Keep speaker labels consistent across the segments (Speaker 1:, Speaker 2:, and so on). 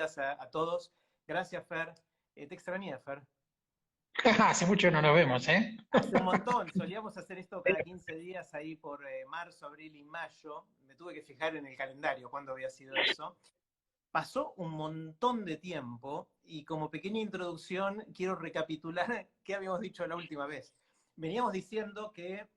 Speaker 1: a todos. Gracias, Fer. Te extrañé, Fer.
Speaker 2: Hace mucho que no nos vemos, ¿eh?
Speaker 1: Hace un montón. Solíamos hacer esto cada 15 días ahí por marzo, abril y mayo. Me tuve que fijar en el calendario cuándo había sido eso. Pasó un montón de tiempo y como pequeña introducción quiero recapitular qué habíamos dicho la última vez. Veníamos diciendo que,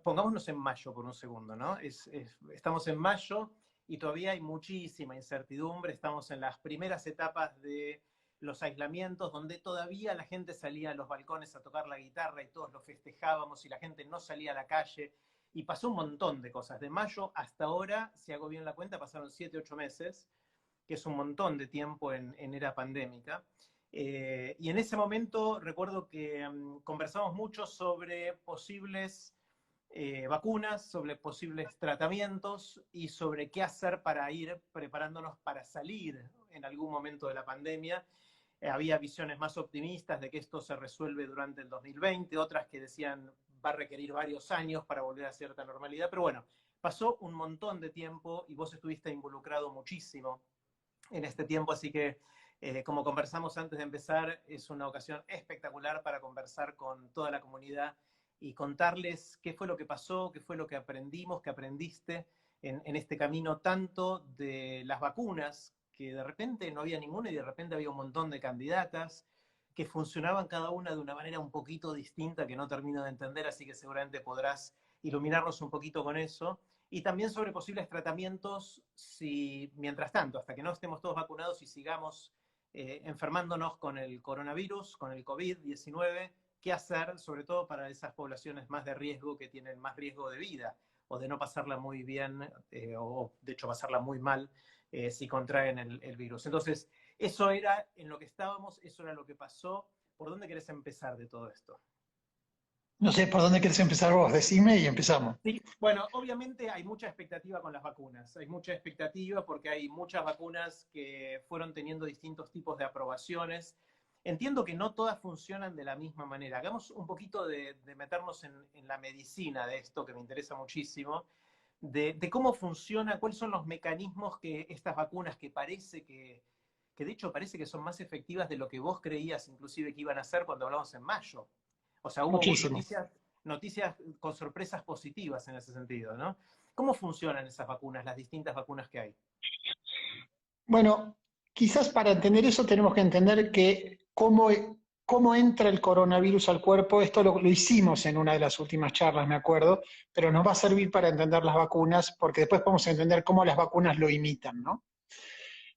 Speaker 1: pongámonos en mayo por un segundo, ¿no? Estamos en mayo y todavía hay muchísima incertidumbre. Estamos en las primeras etapas de los aislamientos, donde todavía la gente salía a los balcones a tocar la guitarra y todos lo festejábamos y la gente no salía a la calle. Y pasó un montón de cosas. De mayo hasta ahora, si hago bien la cuenta, pasaron 7, 8 meses, que es un montón de tiempo en era pandémica. Y en ese momento recuerdo que conversamos mucho sobre posibles vacunas, sobre posibles tratamientos y sobre qué hacer para ir preparándonos para salir en algún momento de la pandemia. Había visiones más optimistas de que esto se resuelve durante el 2020, otras que decían va a requerir varios años para volver a cierta normalidad, pero bueno, pasó un montón de tiempo y vos estuviste involucrado muchísimo en este tiempo, así que como conversamos antes de empezar, es una ocasión espectacular para conversar con toda la comunidad y contarles qué fue lo que pasó, qué fue lo que aprendimos, qué aprendiste en este camino tanto de las vacunas, que de repente no había ninguna y de repente había un montón de candidatas, que funcionaban cada una de una manera un poquito distinta que no termino de entender, así que seguramente podrás iluminarnos un poquito con eso. Y también sobre posibles tratamientos, si mientras tanto, hasta que no estemos todos vacunados y sigamos enfermándonos con el coronavirus, con el COVID-19, qué hacer, sobre todo para esas poblaciones más de riesgo que tienen más riesgo de vida o de no pasarla muy bien o de hecho pasarla muy mal si contraen el virus. Entonces, eso era en lo que estábamos, eso era lo que pasó. ¿Por dónde querés empezar de todo esto?
Speaker 2: No sé por dónde quieres empezar vos, decime y empezamos.
Speaker 1: Sí, bueno, obviamente hay mucha expectativa con las vacunas. Hay mucha expectativa porque hay muchas vacunas que fueron teniendo distintos tipos de aprobaciones. Entiendo que no todas funcionan de la misma manera. Hagamos un poquito de meternos en la medicina de esto, que me interesa muchísimo, de cómo funciona, cuáles son los mecanismos que estas vacunas que parece que de hecho parece que son más efectivas de lo que vos creías inclusive que iban a ser cuando hablamos en mayo. O sea, hubo
Speaker 2: Muchísimo.
Speaker 1: noticias con sorpresas positivas en ese sentido, ¿no? ¿Cómo funcionan esas vacunas, las distintas vacunas que hay?
Speaker 2: Bueno, quizás para entender eso tenemos que entender que cómo entra el coronavirus al cuerpo, esto lo hicimos en una de las últimas charlas, me acuerdo, pero nos va a servir para entender las vacunas, porque después podemos entender cómo las vacunas lo imitan, ¿no?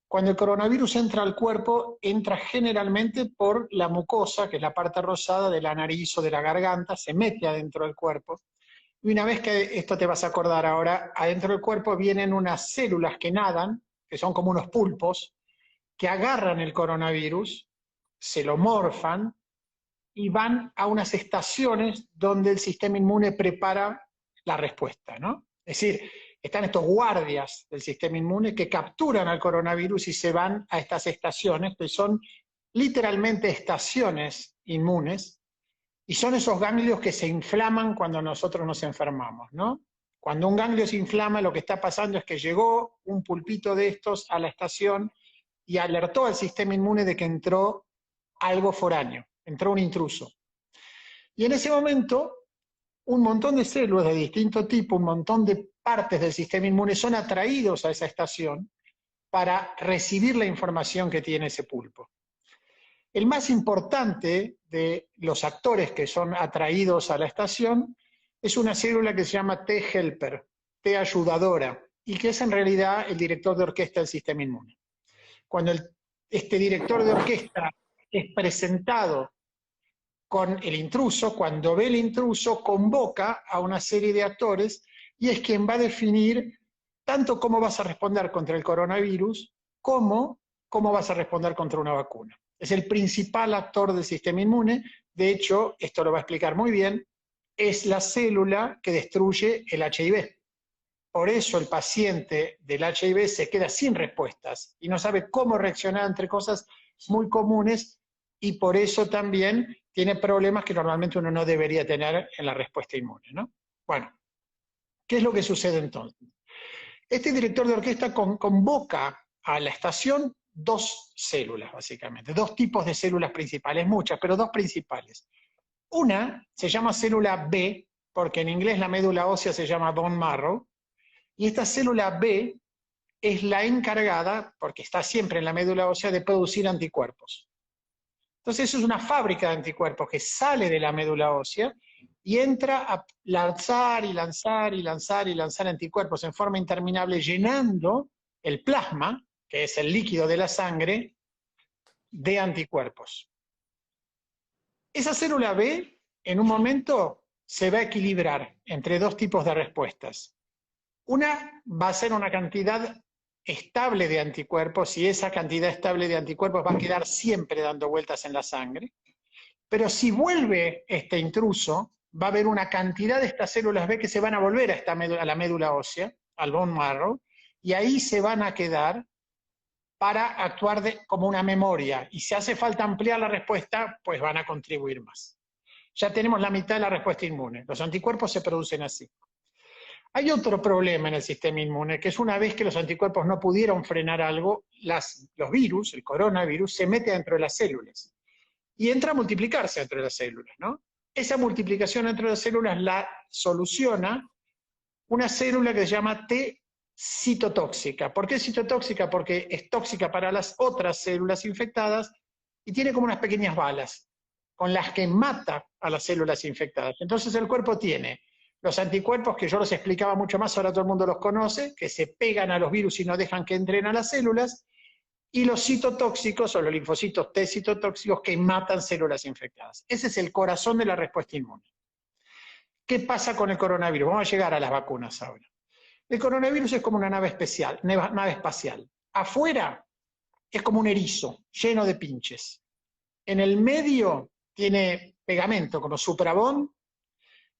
Speaker 2: Cuando el coronavirus entra al cuerpo, entra generalmente por la mucosa, que es la parte rosada de la nariz o de la garganta, se mete adentro del cuerpo. Y una vez que, esto te vas a acordar ahora, adentro del cuerpo vienen unas células que nadan, que son como unos pulpos, que agarran el coronavirus, se lo morfan y van a unas estaciones donde el sistema inmune prepara la respuesta, ¿no? Es decir, están estos guardias del sistema inmune que capturan al coronavirus y se van a estas estaciones, que son literalmente estaciones inmunes, y son esos ganglios que se inflaman cuando nosotros nos enfermamos, ¿no? Cuando un ganglio se inflama, lo que está pasando es que llegó un pulpito de estos a la estación y alertó al sistema inmune de que entró algo foráneo, entró un intruso. Y en ese momento, un montón de células de distinto tipo, un montón de partes del sistema inmune son atraídos a esa estación para recibir la información que tiene ese pulpo. El más importante de los actores que son atraídos a la estación es una célula que se llama T-helper, T ayudadora, y que es en realidad el director de orquesta del sistema inmune. Cuando este director de orquesta es presentado con el intruso, cuando ve el intruso, convoca a una serie de actores y es quien va a definir tanto cómo vas a responder contra el coronavirus como cómo vas a responder contra una vacuna. Es el principal actor del sistema inmune. De hecho, esto lo va a explicar muy bien, es la célula que destruye el HIV. Por eso el paciente del HIV se queda sin respuestas y no sabe cómo reaccionar entre cosas muy comunes y por eso también tiene problemas que normalmente uno no debería tener en la respuesta inmune, ¿no? Bueno, ¿qué es lo que sucede entonces? Este director de orquesta convoca a la estación dos células, básicamente, dos tipos de células principales, muchas, pero dos principales. Una se llama célula B, porque en inglés la médula ósea se llama bone marrow, y esta célula B es la encargada, porque está siempre en la médula ósea, de producir anticuerpos. Entonces eso es una fábrica de anticuerpos que sale de la médula ósea y entra a lanzar y lanzar y lanzar y lanzar anticuerpos en forma interminable, llenando el plasma, que es el líquido de la sangre, de anticuerpos. Esa célula B, en un momento, se va a equilibrar entre dos tipos de respuestas. Una va a ser una cantidad estable de anticuerpos, y esa cantidad estable de anticuerpos va a quedar siempre dando vueltas en la sangre. Pero si vuelve este intruso, va a haber una cantidad de estas células B que se van a volver a la médula ósea, al bone marrow, y ahí se van a quedar para actuar como una memoria. Y si hace falta ampliar la respuesta, pues van a contribuir más. Ya tenemos la mitad de la respuesta inmune. Los anticuerpos se producen así. Hay otro problema en el sistema inmune, que es una vez que los anticuerpos no pudieron frenar algo, los virus, el coronavirus, se mete dentro de las células y entra a multiplicarse dentro de las células, ¿no? Esa multiplicación dentro de las células la soluciona una célula que se llama T citotóxica. ¿Por qué citotóxica? Porque es tóxica para las otras células infectadas y tiene como unas pequeñas balas con las que mata a las células infectadas. Entonces el cuerpo tiene los anticuerpos, que yo los explicaba mucho más, ahora todo el mundo los conoce, que se pegan a los virus y no dejan que entren a las células, y los citotóxicos, o los linfocitos T citotóxicos, que matan células infectadas. Ese es el corazón de la respuesta inmune. ¿Qué pasa con el coronavirus? Vamos a llegar a las vacunas ahora. El coronavirus es como una nave espacial. Afuera es como un erizo, lleno de pinches. En el medio tiene pegamento, como suprabón,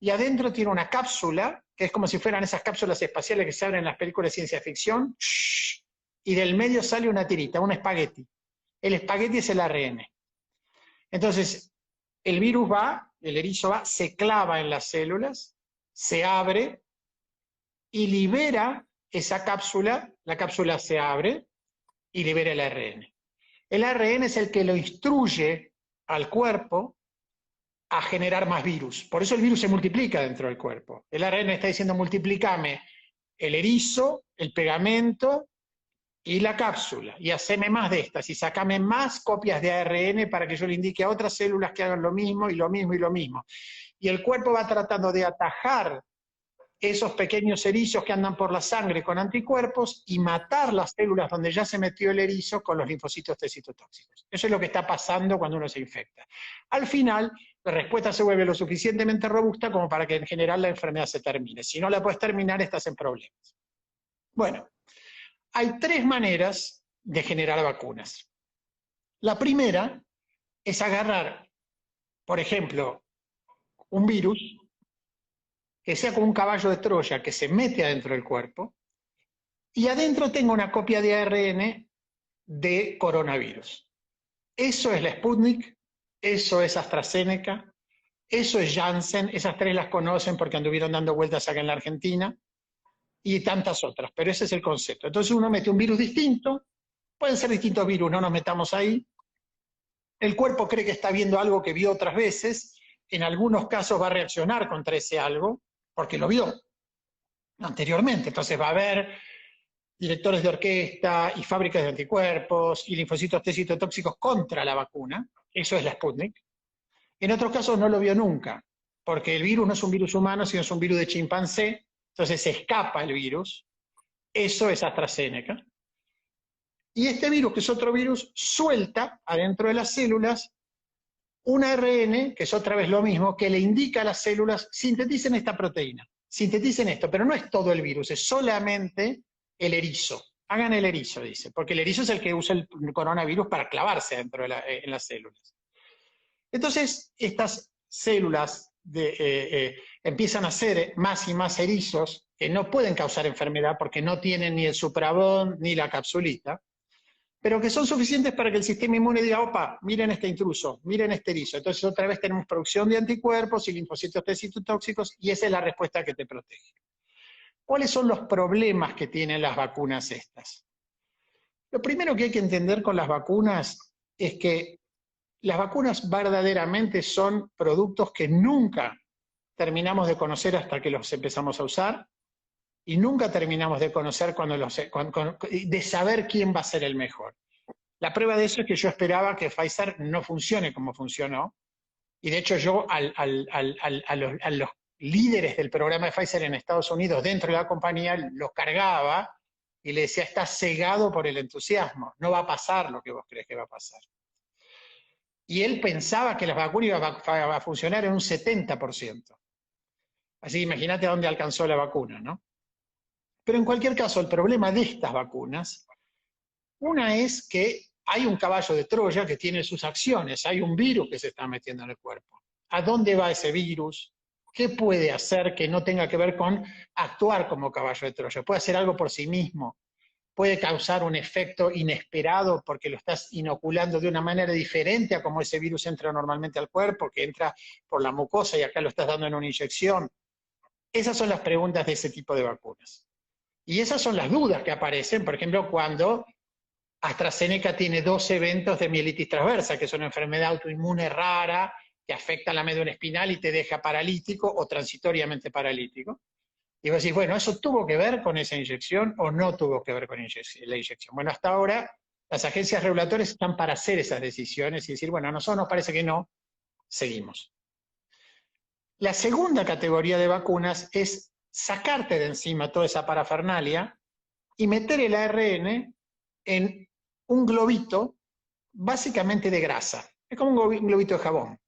Speaker 2: y adentro tiene una cápsula, que es como si fueran esas cápsulas espaciales que se abren en las películas de ciencia ficción, y del medio sale una tirita, un espagueti. El espagueti es el ARN. Entonces, el virus va, el erizo va, se clava en las células, se abre y libera esa cápsula, la cápsula se abre y libera el ARN. El ARN es el que lo instruye al cuerpo a generar más virus. Por eso el virus se multiplica dentro del cuerpo. El ARN está diciendo, multiplícame el erizo, el pegamento y la cápsula, y haceme más de estas, y sacame más copias de ARN para que yo le indique a otras células que hagan lo mismo, y lo mismo, y lo mismo. Y el cuerpo va tratando de atajar esos pequeños erizos que andan por la sangre con anticuerpos y matar las células donde ya se metió el erizo con los linfocitos T citotóxicos. Eso es lo que está pasando cuando uno se infecta. Al final, la respuesta se vuelve lo suficientemente robusta como para que en general la enfermedad se termine. Si no la puedes terminar, estás en problemas. Bueno, hay tres maneras de generar vacunas. La primera es agarrar, por ejemplo, un virus que sea como un caballo de Troya, que se mete adentro del cuerpo, y adentro tengo una copia de ARN de coronavirus. Eso es la Sputnik, eso es AstraZeneca, eso es Janssen, esas tres las conocen porque anduvieron dando vueltas acá en la Argentina, y tantas otras, pero ese es el concepto. Entonces uno mete un virus distinto, pueden ser distintos virus, no nos metamos ahí. El cuerpo cree que está viendo algo que vio otras veces, en algunos casos va a reaccionar contra ese algo, porque lo vio anteriormente. Entonces va a haber directores de orquesta y fábricas de anticuerpos y linfocitos T citotóxicos contra la vacuna. Eso es la Sputnik. En otros casos no lo vio nunca, porque el virus no es un virus humano, sino es un virus de chimpancé, entonces se escapa el virus. Eso es AstraZeneca. Y este virus, que es otro virus, suelta adentro de las células un ARN, que es otra vez lo mismo, que le indica a las células, sinteticen esta proteína, sinteticen esto, pero no es todo el virus, es solamente el erizo. Hagan el erizo, dice, porque el erizo es el que usa el coronavirus para clavarse dentro en las células. Entonces, estas células empiezan a hacer más y más erizos que no pueden causar enfermedad porque no tienen ni el suprabón ni la capsulita, pero que son suficientes para que el sistema inmune diga, opa, miren este intruso, miren este erizo. Entonces otra vez tenemos producción de anticuerpos y linfocitos T citotóxicos, y esa es la respuesta que te protege. ¿Cuáles son los problemas que tienen las vacunas estas? Lo primero que hay que entender con las vacunas es que las vacunas verdaderamente son productos que nunca terminamos de conocer hasta que los empezamos a usar y nunca terminamos de conocer de saber quién va a ser el mejor. La prueba de eso es que yo esperaba que Pfizer no funcione como funcionó, y de hecho yo a los líderes del programa de Pfizer en Estados Unidos dentro de la compañía los cargaba y le decía, estás cegado por el entusiasmo, no va a pasar lo que vos crees que va a pasar. Y él pensaba que las vacunas iban a funcionar en un 70%. Así que imagínate a dónde alcanzó la vacuna, ¿no? Pero en cualquier caso, el problema de estas vacunas, una es que hay un caballo de Troya que tiene sus acciones, hay un virus que se está metiendo en el cuerpo. ¿A dónde va ese virus? ¿Qué puede hacer que no tenga que ver con actuar como caballo de Troya? Puede hacer algo por sí mismo, puede causar un efecto inesperado porque lo estás inoculando de una manera diferente a como ese virus entra normalmente al cuerpo, que entra por la mucosa y acá lo estás dando en una inyección. Esas son las preguntas de ese tipo de vacunas. Y esas son las dudas que aparecen, por ejemplo, cuando AstraZeneca tiene 2 eventos de mielitis transversa, que es una enfermedad autoinmune rara que afecta a la médula espinal y te deja paralítico o transitoriamente paralítico. Y vos decís, bueno, ¿eso tuvo que ver con esa inyección o no tuvo que ver con la inyección? Bueno, hasta ahora las agencias regulatorias están para hacer esas decisiones y decir, bueno, a nosotros nos parece que no, seguimos. La segunda categoría de vacunas es sacarte de encima toda esa parafernalia y meter el ARN en un globito básicamente de grasa. Es como un globito de jabón.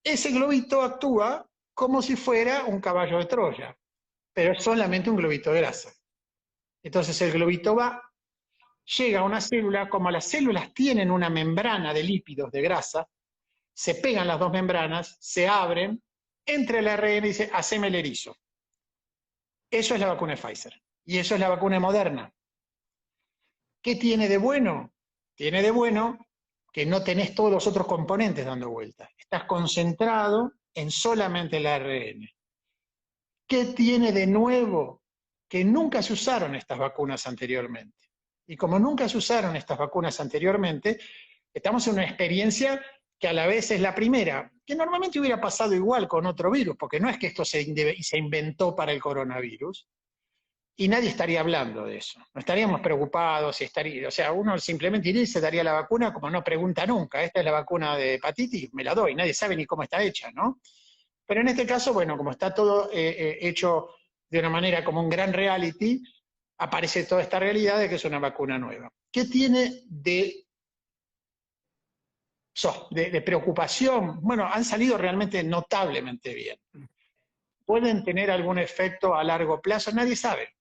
Speaker 2: Ese globito actúa como si fuera un caballo de Troya, pero es solamente un globito de grasa. Entonces el globito va, llega a una célula, como las células tienen una membrana de lípidos, de grasa, se pegan las dos membranas, se abren, entra el ARN y dice, haceme el erizo. Eso es la vacuna de Pfizer. Y eso es la vacuna Moderna. ¿Qué tiene de bueno? Tiene de bueno que no tenés todos los otros componentes dando vueltas. Estás concentrado en solamente el ARN. ¿Qué tiene de nuevo? Que nunca se usaron estas vacunas anteriormente. Y como nunca se usaron estas vacunas anteriormente, estamos en una experiencia que a la vez es la primera, que normalmente hubiera pasado igual con otro virus, porque no es que esto se inventó para el coronavirus, y nadie estaría hablando de eso. No estaríamos preocupados, o sea, uno simplemente iría y se daría la vacuna como no pregunta nunca, esta es la vacuna de hepatitis, me la doy, nadie sabe ni cómo está hecha, ¿no? Pero en este caso, bueno, como está todo hecho de una manera como un gran reality, aparece toda esta realidad de que es una vacuna nueva. ¿Qué tiene de preocupación? Bueno, han salido realmente notablemente bien. ¿Pueden tener algún efecto a largo plazo? Nadie sabe,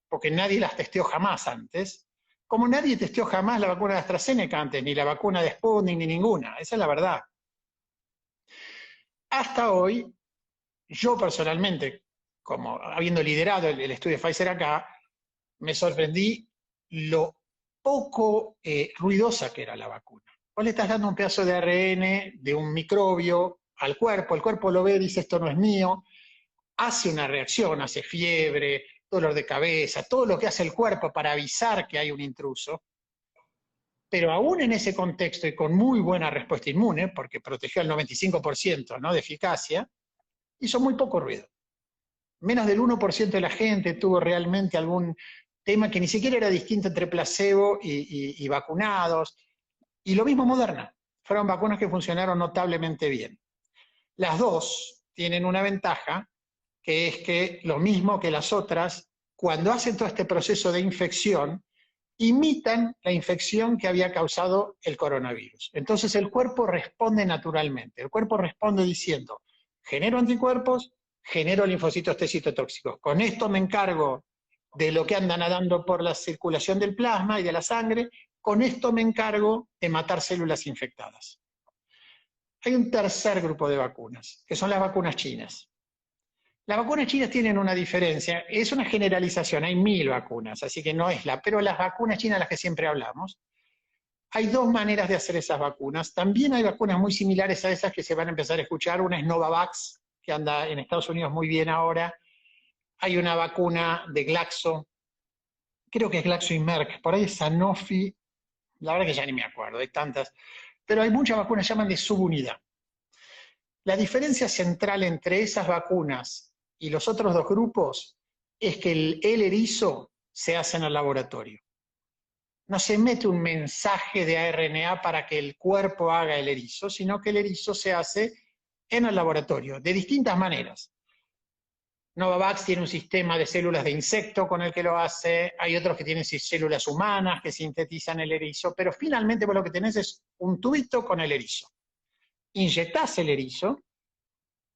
Speaker 2: porque nadie las testeó jamás antes, como nadie testeó jamás la vacuna de AstraZeneca antes, ni la vacuna de Sputnik, ni ninguna. Esa es la verdad. Hasta hoy, yo personalmente, como habiendo liderado el estudio de Pfizer acá, me sorprendí lo poco ruidosa que era la vacuna. Vos le estás dando un pedazo de ARN de un microbio al cuerpo, el cuerpo lo ve, dice esto no es mío, hace una reacción, hace fiebre, dolor de cabeza, todo lo que hace el cuerpo para avisar que hay un intruso, pero aún en ese contexto y con muy buena respuesta inmune, porque protegió al 95%, ¿no?, de eficacia, hizo muy poco ruido. Menos del 1% de la gente tuvo realmente algún tema que ni siquiera era distinto entre placebo y vacunados. Y lo mismo Moderna. Fueron vacunas que funcionaron notablemente bien. Las dos tienen una ventaja, que es que lo mismo que las otras, cuando hacen todo este proceso de infección, imitan la infección que había causado el coronavirus. Entonces el cuerpo responde naturalmente. El cuerpo responde diciendo, genero anticuerpos, genero linfocitos T citotóxicos. Con esto me encargo de lo que anda nadando por la circulación del plasma y de la sangre, con esto me encargo de matar células infectadas. Hay un tercer grupo de vacunas, que son las vacunas chinas. Las vacunas chinas tienen una diferencia, es una generalización, hay 1000 vacunas, así que no es pero las vacunas chinas, las que siempre hablamos, hay dos maneras de hacer esas vacunas. También hay vacunas muy similares a esas que se van a empezar a escuchar. Una es Novavax, que anda en Estados Unidos muy bien ahora. Hay una vacuna de Glaxo, creo que es Glaxo y Merck, por ahí es Sanofi, la verdad que ya ni me acuerdo, hay tantas, pero hay muchas vacunas que llaman de subunidad. La diferencia central entre esas vacunas y los otros dos grupos es que el erizo se hace en el laboratorio. No se mete un mensaje de ARNA para que el cuerpo haga el erizo, sino que el erizo se hace en el laboratorio, de distintas maneras. Novavax tiene un sistema de células de insecto con el que lo hace, hay otros que tienen células humanas que sintetizan el erizo, pero finalmente vos lo que tenés es un tubito con el erizo. Inyectás el erizo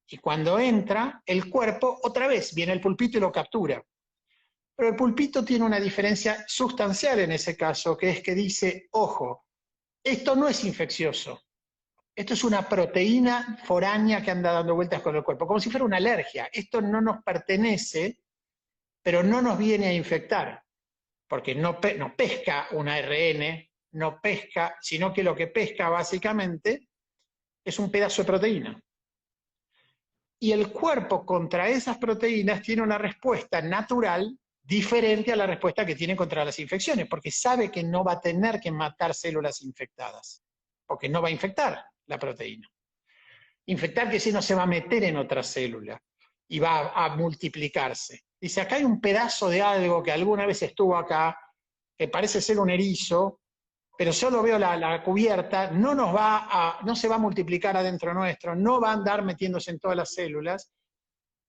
Speaker 2: y cuando entra el cuerpo, otra vez viene el pulpito y lo captura. Pero el pulpito tiene una diferencia sustancial en ese caso, que es que dice, ojo, esto no es infeccioso, esto es una proteína foránea que anda dando vueltas con el cuerpo, como si fuera una alergia. Esto no nos pertenece, pero no nos viene a infectar, porque no pesca un ARN, no pesca, sino que lo que pesca básicamente es un pedazo de proteína. Y el cuerpo contra esas proteínas tiene una respuesta natural diferente a la respuesta que tiene contra las infecciones, porque sabe que no va a tener que matar células infectadas, porque no va a infectar la proteína. Infectar que si no se va a meter en otra célula y va a multiplicarse. Dice, acá hay un pedazo de algo que alguna vez estuvo acá, que parece ser un erizo, pero solo veo la cubierta, no se va a multiplicar adentro nuestro, no va a andar metiéndose en todas las células.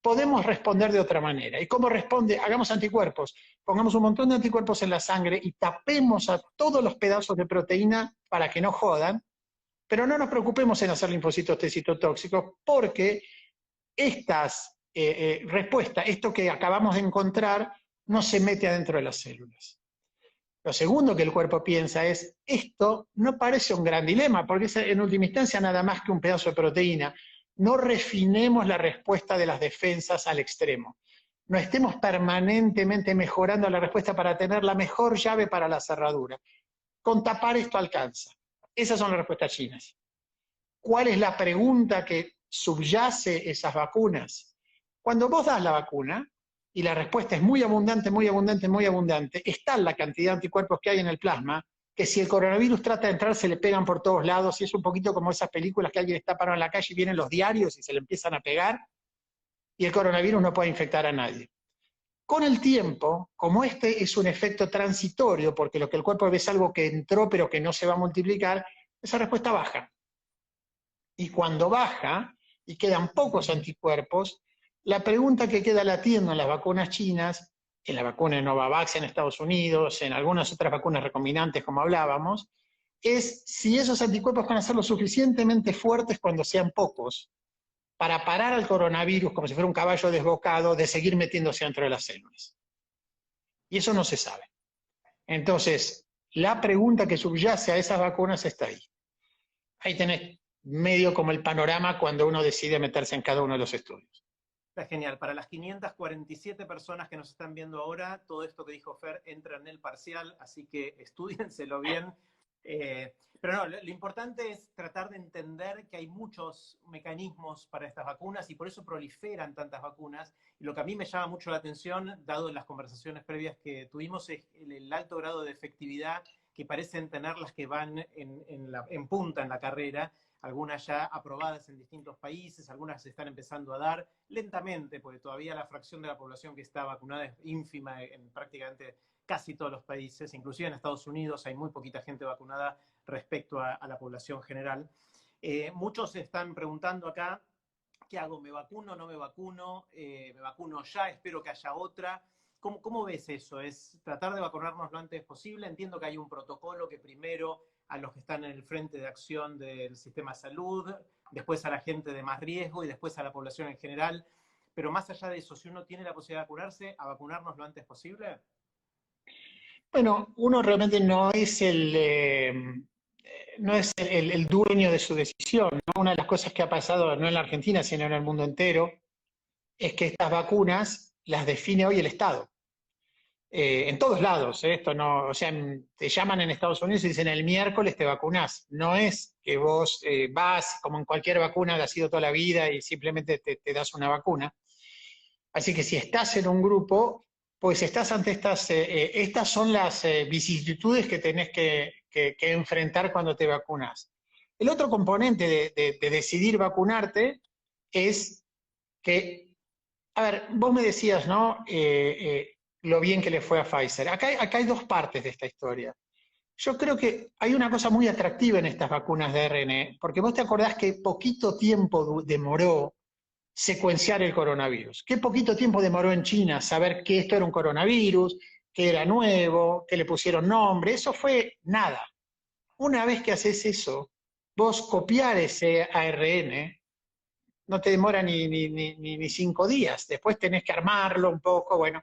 Speaker 2: Podemos responder de otra manera. ¿Y cómo responde? Hagamos anticuerpos. Pongamos un montón de anticuerpos en la sangre y tapemos a todos los pedazos de proteína para que no jodan, pero no nos preocupemos en hacer linfocitos T citotóxicos porque estas respuestas, esto que acabamos de encontrar, no se mete adentro de las células. Lo segundo que el cuerpo piensa es, esto no parece un gran dilema, porque es en última instancia nada más que un pedazo de proteína. No refinemos la respuesta de las defensas al extremo. No estemos permanentemente mejorando la respuesta para tener la mejor llave para la cerradura. Con tapar esto alcanza. Esas son las respuestas chinas. ¿Cuál es la pregunta que subyace esas vacunas? Cuando vos das la vacuna, y la respuesta es muy abundante, muy abundante, muy abundante, está la cantidad de anticuerpos que hay en el plasma, que si el coronavirus trata de entrar se le pegan por todos lados, y es un poquito como esas películas que alguien está parado en la calle y vienen los diarios y se le empiezan a pegar, y el coronavirus no puede infectar a nadie. Con el tiempo, como este es un efecto transitorio, porque lo que el cuerpo ve es algo que entró pero que no se va a multiplicar, esa respuesta baja. Y cuando baja, y quedan pocos anticuerpos, la pregunta que queda latiendo en las vacunas chinas, en la vacuna de Novavax en Estados Unidos, en algunas otras vacunas recombinantes como hablábamos, es si esos anticuerpos van a ser lo suficientemente fuertes cuando sean pocos, para parar al coronavirus como si fuera un caballo desbocado de seguir metiéndose dentro de las células. Y eso no se sabe. Entonces, la pregunta que subyace a esas vacunas está ahí. Ahí tenés medio como el panorama cuando uno decide meterse en cada uno de los estudios.
Speaker 1: Está genial. Para las 547 personas que nos están viendo ahora, todo esto que dijo Fer entra en el parcial, así que estudienselo bien. Pero no, lo importante es tratar de entender que hay muchos mecanismos para estas vacunas y por eso proliferan tantas vacunas. Y lo que a mí me llama mucho la atención, dado las conversaciones previas que tuvimos, es el alto grado de efectividad que parecen tener las que van en punta en la carrera, algunas ya aprobadas en distintos países, algunas se están empezando a dar lentamente, porque todavía la fracción de la población que está vacunada es ínfima en prácticamente casi todos los países, inclusive en Estados Unidos hay muy poquita gente vacunada respecto a la población general. Muchos se están preguntando acá, ¿qué hago? ¿Me vacuno? ¿No me vacuno? ¿Me vacuno ya? Espero que haya otra. ¿Cómo ves eso? ¿Es tratar de vacunarnos lo antes posible? Entiendo que hay un protocolo que primero a los que están en el frente de acción del sistema de salud, después a la gente de más riesgo y después a la población en general. Pero más allá de eso, si uno tiene la posibilidad de vacunarse, ¿a vacunarnos lo antes posible?
Speaker 2: Bueno, uno realmente no es el dueño de su decisión, ¿no? Una de las cosas que ha pasado, no en la Argentina, sino en el mundo entero, es que estas vacunas las define hoy el Estado. En todos lados, esto no, o sea, te llaman en Estados Unidos y dicen el miércoles te vacunás. No es que vos vas, como en cualquier vacuna que ha sido toda la vida y simplemente te das una vacuna. Así que si estás en un grupo, pues estás ante estas son las vicisitudes que tenés que enfrentar cuando te vacunas. El otro componente de decidir vacunarte es que, a ver, vos me decías, ¿no? Lo bien que le fue a Pfizer. Acá hay dos partes de esta historia. Yo creo que hay una cosa muy atractiva en estas vacunas de ARN, porque vos te acordás que poquito tiempo demoró secuenciar el coronavirus. Qué poquito tiempo demoró en China saber que esto era un coronavirus, que era nuevo, que le pusieron nombre. Eso fue nada. Una vez que haces eso, vos copiar ese ARN no te demora ni 5 días. Después tenés que armarlo un poco, bueno.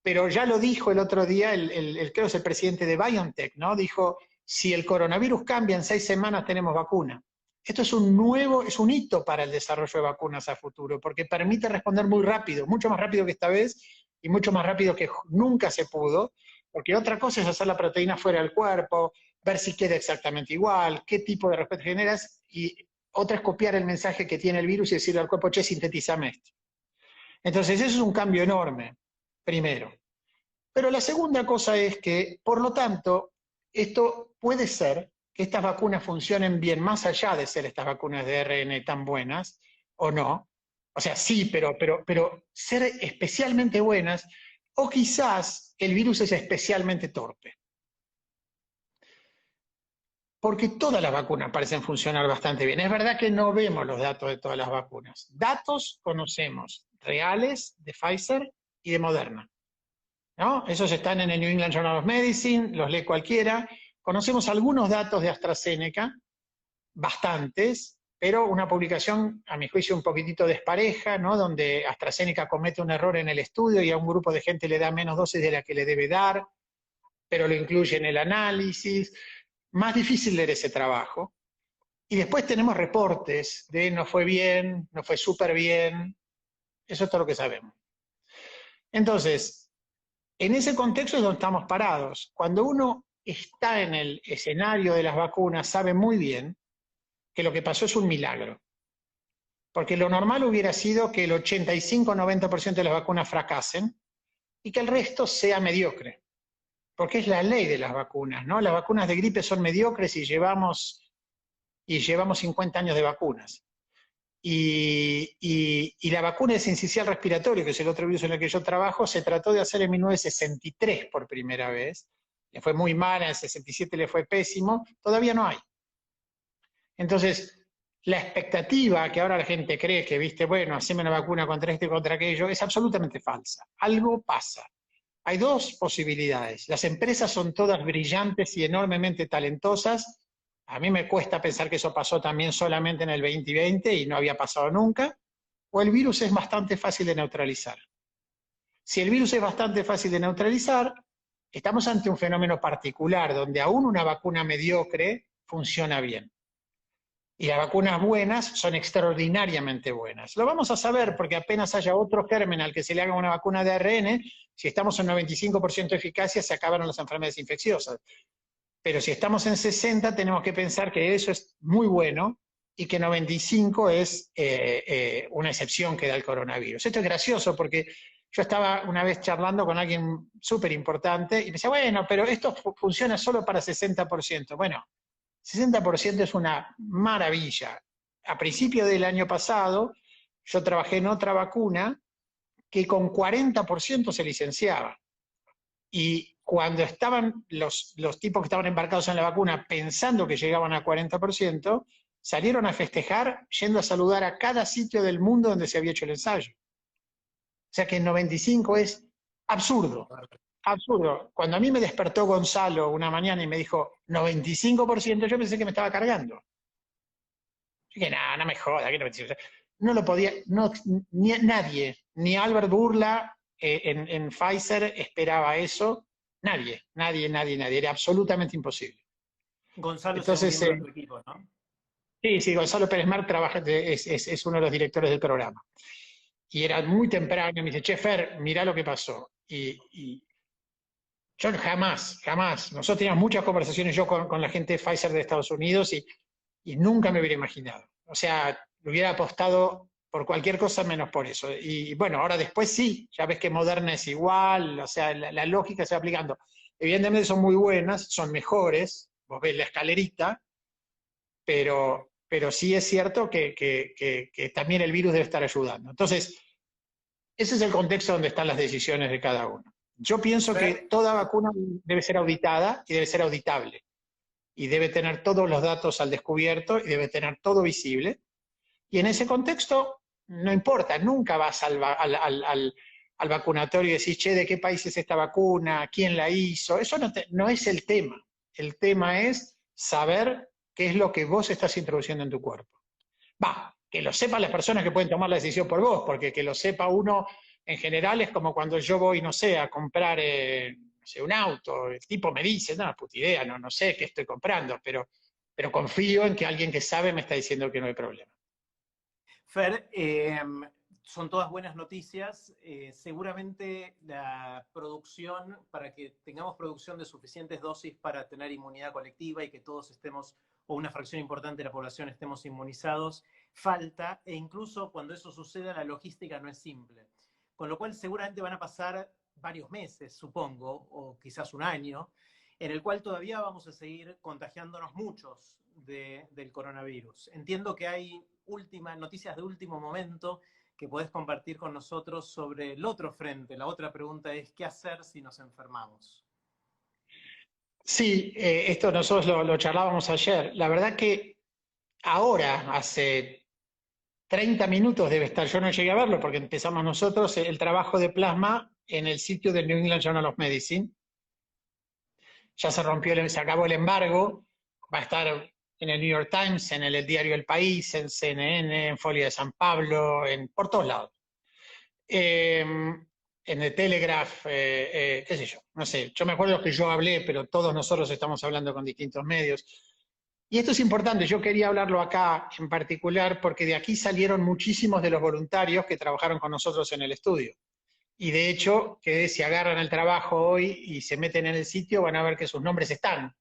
Speaker 2: Pero ya lo dijo el otro día, creo que es el presidente de BioNTech, ¿no? Dijo, si el coronavirus cambia en 6 semanas tenemos vacuna. Esto es es un hito para el desarrollo de vacunas a futuro, porque permite responder muy rápido, mucho más rápido que esta vez y mucho más rápido que nunca se pudo, porque otra cosa es hacer la proteína fuera del cuerpo, ver si queda exactamente igual, qué tipo de respuesta generas, y otra es copiar el mensaje que tiene el virus y decirle al cuerpo, che, sintetizame esto. Entonces, eso es un cambio enorme, primero. Pero la segunda cosa es que, por lo tanto, esto puede ser que estas vacunas funcionen bien, más allá de ser estas vacunas de ARN tan buenas, o no. O sea, sí, pero ser especialmente buenas, o quizás el virus es especialmente torpe. Porque todas las vacunas parecen funcionar bastante bien. Es verdad que no vemos los datos de todas las vacunas. Datos conocemos, reales, de Pfizer y de Moderna, ¿no? Esos están en el New England Journal of Medicine, los lee cualquiera. Conocemos algunos datos de AstraZeneca, bastantes, pero una publicación, a mi juicio, un poquitito despareja, ¿no? Donde AstraZeneca comete un error en el estudio y a un grupo de gente le da menos dosis de la que le debe dar, pero lo incluye en el análisis. Más difícil leer ese trabajo. Y después tenemos reportes de no fue bien, no fue súper bien. Eso es todo lo que sabemos. Entonces, en ese contexto es donde estamos parados. Cuando uno está en el escenario de las vacunas, sabe muy bien que lo que pasó es un milagro. Porque lo normal hubiera sido que el 85-90% de las vacunas fracasen y que el resto sea mediocre. Porque es la ley de las vacunas, ¿no? Las vacunas de gripe son mediocres y llevamos 50 años de vacunas. Y la vacuna de sincicial respiratorio, que es el otro virus en el que yo trabajo, se trató de hacer en 1963 por primera vez. Le fue muy mal, en el 67 le fue pésimo, todavía no hay. Entonces, la expectativa que ahora la gente cree que, viste, bueno, haceme una vacuna contra esto y contra aquello, es absolutamente falsa. Algo pasa. Hay dos posibilidades. Las empresas son todas brillantes y enormemente talentosas. A mí me cuesta pensar que eso pasó también solamente en el 2020 y no había pasado nunca. O el virus es bastante fácil de neutralizar. Si el virus es bastante fácil de neutralizar, estamos ante un fenómeno particular donde aún una vacuna mediocre funciona bien. Y las vacunas buenas son extraordinariamente buenas. Lo vamos a saber porque apenas haya otro germen al que se le haga una vacuna de ARN, si estamos en 95% de eficacia, se acabaron las enfermedades infecciosas. Pero si estamos en 60, tenemos que pensar que eso es muy bueno y que 95 es una excepción que da el coronavirus. Esto es gracioso porque yo estaba una vez charlando con alguien súper importante y me decía, bueno, pero esto funciona solo para 60%. Bueno, 60% es una maravilla. A principio del año pasado, yo trabajé en otra vacuna que con 40% se licenciaba. Y cuando estaban los tipos que estaban embarcados en la vacuna pensando que llegaban a 40%, salieron a festejar yendo a saludar a cada sitio del mundo donde se había hecho el ensayo. O sea que el 95 es absurdo. Absurdo. Cuando a mí me despertó Gonzalo una mañana y me dijo 95%, yo pensé que me estaba cargando. Yo dije, no me joda, ¿qué 95%? No lo podía, nadie, ni Albert Bourla en Pfizer esperaba eso, nadie, era absolutamente imposible.
Speaker 1: Gonzalo
Speaker 2: Entonces,
Speaker 1: es un miembro de tu equipo, ¿no?
Speaker 2: Sí, Gonzalo Pérez Mar es uno de los directores del programa. Y era muy temprano, me dice, che, Fer, mirá lo que pasó. Y yo jamás, nosotros teníamos muchas conversaciones yo con la gente de Pfizer de Estados Unidos y nunca me hubiera imaginado. O sea, lo hubiera apostado por cualquier cosa menos por eso. Y bueno, ahora después sí, ya ves que Moderna es igual, o sea, la lógica se va aplicando. Evidentemente son muy buenas, son mejores, vos ves la escalerita, pero sí es cierto que también el virus debe estar ayudando. Entonces, ese es el contexto donde están las decisiones de cada uno. Yo pienso que
Speaker 1: Fer,
Speaker 2: toda vacuna debe ser auditada y debe ser auditable. Y debe tener todos los datos al descubierto y debe tener todo visible. Y en ese contexto, no importa, nunca vas al vacunatorio y decís, che, ¿de qué país es esta vacuna? ¿Quién la hizo? Eso no es el tema. El tema es saber qué es lo que vos estás introduciendo en tu cuerpo. Va, que lo sepan las personas que pueden tomar la decisión por vos, porque que lo sepa uno en general es como cuando yo voy, no sé, a comprar no sé, un auto, el tipo me dice, no, puta idea, no sé qué estoy comprando, pero confío en que alguien que sabe me está diciendo que no hay problema.
Speaker 1: Fer, son todas buenas noticias. Seguramente la producción, para que tengamos producción de suficientes dosis para tener inmunidad colectiva y que todos estemos, o una fracción importante de la población estemos inmunizados, falta, e incluso cuando eso suceda, la logística no es simple. Con lo cual seguramente van a pasar varios meses, supongo, o quizás un año, en el cual todavía vamos a seguir contagiándonos muchos del coronavirus. Entiendo que hay noticias de último momento que podés compartir con nosotros sobre el otro frente. La otra pregunta es, ¿qué hacer si nos enfermamos?
Speaker 2: Sí, esto nosotros lo charlábamos ayer. La verdad que ahora, hace 30 minutos debe estar, yo no llegué a verlo porque empezamos nosotros, el trabajo de plasma en el sitio del New England Journal of Medicine. Ya se acabó el embargo, va a estar en el New York Times, en el diario El País, en CNN, en Folia de San Pablo, por todos lados. En el Telegraph, qué sé yo, no sé, yo me acuerdo que yo hablé, pero todos nosotros estamos hablando con distintos medios. Y esto es importante, yo quería hablarlo acá en particular porque de aquí salieron muchísimos de los voluntarios que trabajaron con nosotros en el estudio. Y de hecho, que si agarran el trabajo hoy y se meten en el sitio, van a ver que sus nombres están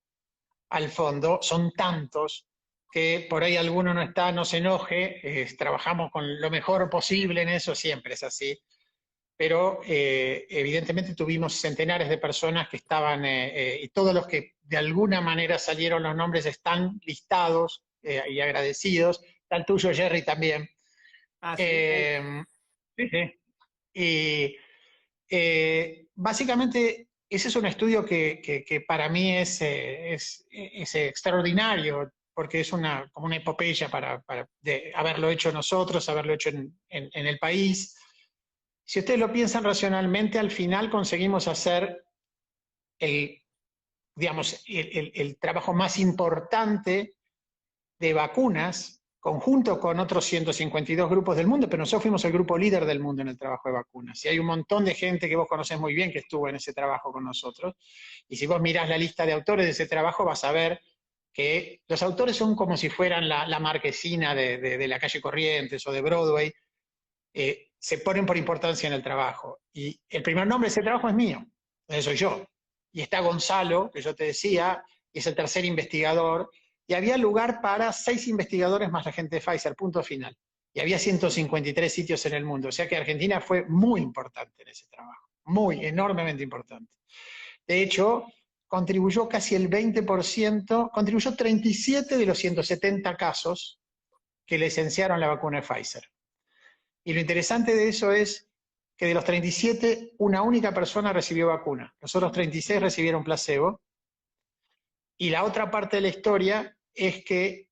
Speaker 2: al fondo, son tantos que por ahí alguno no está, no se enoje, trabajamos con lo mejor posible en eso, siempre es así, pero evidentemente tuvimos centenares de personas que estaban, y todos los que de alguna manera salieron los nombres están listados y agradecidos, está el tuyo, Jerry, también.
Speaker 1: Ah, sí.
Speaker 2: Sí, sí. Y básicamente ese es un estudio que para mí es extraordinario, porque es como una epopeya de haberlo hecho nosotros, haberlo hecho en el país. Si ustedes lo piensan racionalmente, al final conseguimos hacer el, digamos, el trabajo más importante de vacunas, conjunto con otros 152 grupos del mundo, pero nosotros fuimos el grupo líder del mundo en el trabajo de vacunas. Y hay un montón de gente que vos conocés muy bien que estuvo en ese trabajo con nosotros. Y si vos mirás la lista de autores de ese trabajo, vas a ver que los autores son como si fueran la marquesina de la calle Corrientes o de Broadway. Se ponen por importancia en el trabajo. Y el primer nombre de ese trabajo es mío, soy yo. Y está Gonzalo, que yo te decía, y es el tercer investigador, y había lugar para 6 investigadores más la gente de Pfizer, punto final. Y había 153 sitios en el mundo, o sea que Argentina fue muy importante en ese trabajo, muy, enormemente importante. De hecho, contribuyó casi el 20%, contribuyó 37 de los 170 casos que licenciaron la vacuna de Pfizer. Y lo interesante de eso es que de los 37, una única persona recibió vacuna. Los otros 36 recibieron placebo. Y la otra parte de la historia es que,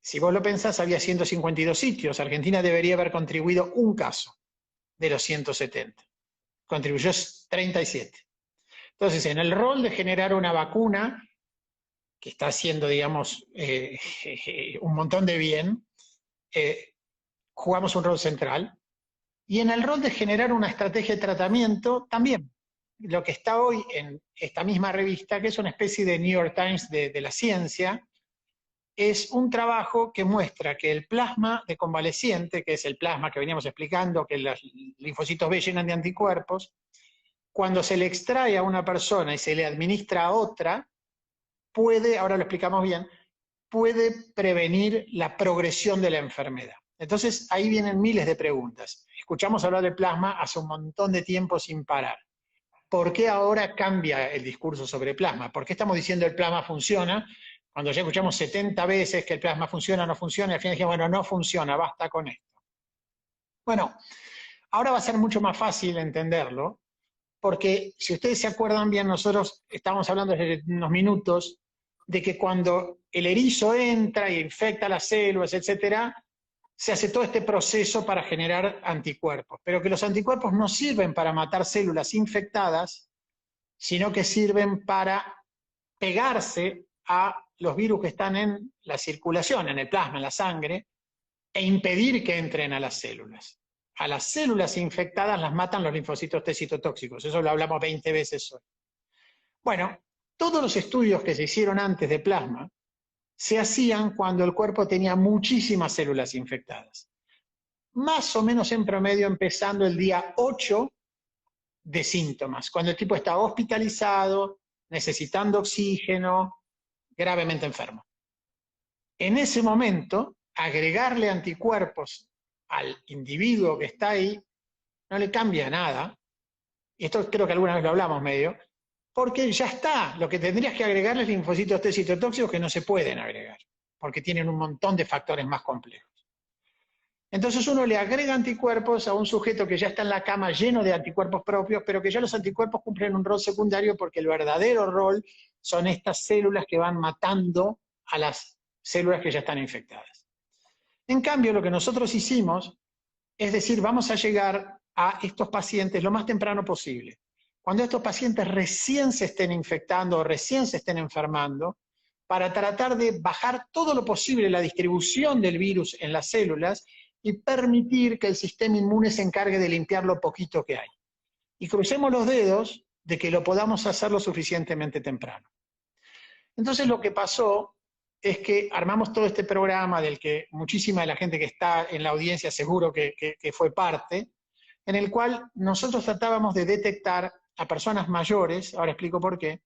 Speaker 2: si vos lo pensás, había 152 sitios. Argentina debería haber contribuido un caso de los 170. Contribuyó 37. Entonces, en el rol de generar una vacuna, que está haciendo, digamos, un montón de bien, jugamos un rol central. Y en el rol de generar una estrategia de tratamiento, también. Lo que está hoy en esta misma revista, que es una especie de New York Times de la ciencia, es un trabajo que muestra que el plasma de convaleciente, que es el plasma que veníamos explicando, que los linfocitos B llenan de anticuerpos, cuando se le extrae a una persona y se le administra a otra, puede, ahora lo explicamos bien, puede prevenir la progresión de la enfermedad. Entonces ahí vienen miles de preguntas. Escuchamos hablar de plasma hace un montón de tiempo sin parar. ¿Por qué ahora cambia el discurso sobre plasma? ¿Por qué estamos diciendo el plasma funciona? Cuando ya escuchamos 70 veces que el plasma funciona o no funciona, y al final dijimos, bueno, no funciona, basta con esto. Bueno, ahora va a ser mucho más fácil entenderlo, porque si ustedes se acuerdan bien, nosotros estamos hablando desde unos minutos de que cuando el erizo entra e infecta las células, etcétera, se hace todo este proceso para generar anticuerpos, pero que los anticuerpos no sirven para matar células infectadas, sino que sirven para pegarse a los virus que están en la circulación, en el plasma, en la sangre, e impedir que entren a las células. A las células infectadas las matan los linfocitos T citotóxicos, eso lo hablamos 20 veces hoy. Bueno, todos los estudios que se hicieron antes de plasma se hacían cuando el cuerpo tenía muchísimas células infectadas. Más o menos en promedio empezando el día 8 de síntomas, cuando el tipo está hospitalizado, necesitando oxígeno, gravemente enfermo. En ese momento, agregarle anticuerpos al individuo que está ahí no le cambia nada, y esto creo que alguna vez lo hablamos medio, porque ya está, lo que tendrías que agregarle es linfocitos T citotóxicos que no se pueden agregar, porque tienen un montón de factores más complejos. Entonces uno le agrega anticuerpos a un sujeto que ya está en la cama lleno de anticuerpos propios, pero que ya los anticuerpos cumplen un rol secundario porque el verdadero rol son estas células que van matando a las células que ya están infectadas. En cambio, lo que nosotros hicimos es decir, vamos a llegar a estos pacientes lo más temprano posible. Cuando estos pacientes recién se estén infectando o recién se estén enfermando, para tratar de bajar todo lo posible la distribución del virus en las células y permitir que el sistema inmune se encargue de limpiar lo poquito que hay. Y crucemos los dedos de que lo podamos hacer lo suficientemente temprano. Entonces lo que pasó es que armamos todo este programa del que muchísima de la gente que está en la audiencia seguro que fue parte, en el cual nosotros tratábamos de detectar a personas mayores, ahora explico por qué,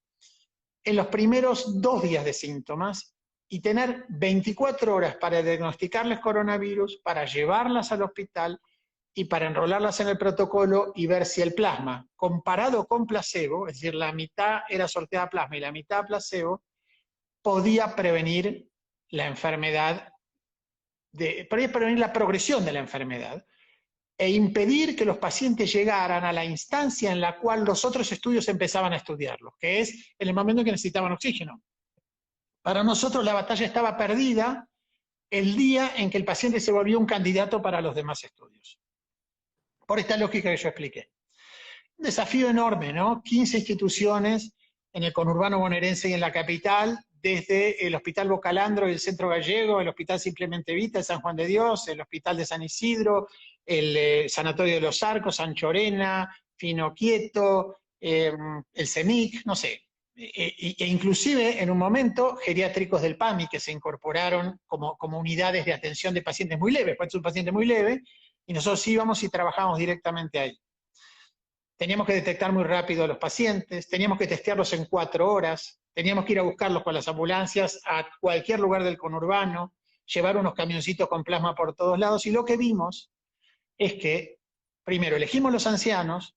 Speaker 2: en los primeros 2 días de síntomas y tener 24 horas para diagnosticarles coronavirus, para llevarlas al hospital y para enrolarlas en el protocolo y ver si el plasma, comparado con placebo, es decir, la mitad era sorteada plasma y la mitad placebo, podía prevenir la enfermedad, podía prevenir la progresión de la enfermedad e impedir que los pacientes llegaran a la instancia en la cual los otros estudios empezaban a estudiarlos, que es en el momento en que necesitaban oxígeno. Para nosotros la batalla estaba perdida el día en que el paciente se volvió un candidato para los demás estudios. Por esta lógica que yo expliqué. Un desafío enorme, ¿no? 15 instituciones en el conurbano bonaerense y en la capital, desde el Hospital Bocalandro y el Centro Gallego, el Hospital Simplemente Vita de San Juan de Dios, el Hospital de San Isidro, el Sanatorio de los Arcos, Anchorena, Fino Quieto, el CEMIC, no sé. E inclusive en un momento geriátricos del PAMI que se incorporaron como unidades de atención de pacientes muy leves, pues es un paciente muy leve, y nosotros íbamos y trabajábamos directamente ahí. Teníamos que detectar muy rápido a los pacientes, teníamos que testearlos en 4 horas, teníamos que ir a buscarlos con las ambulancias a cualquier lugar del conurbano, llevar unos camioncitos con plasma por todos lados, y lo que vimos es que, primero, elegimos los ancianos,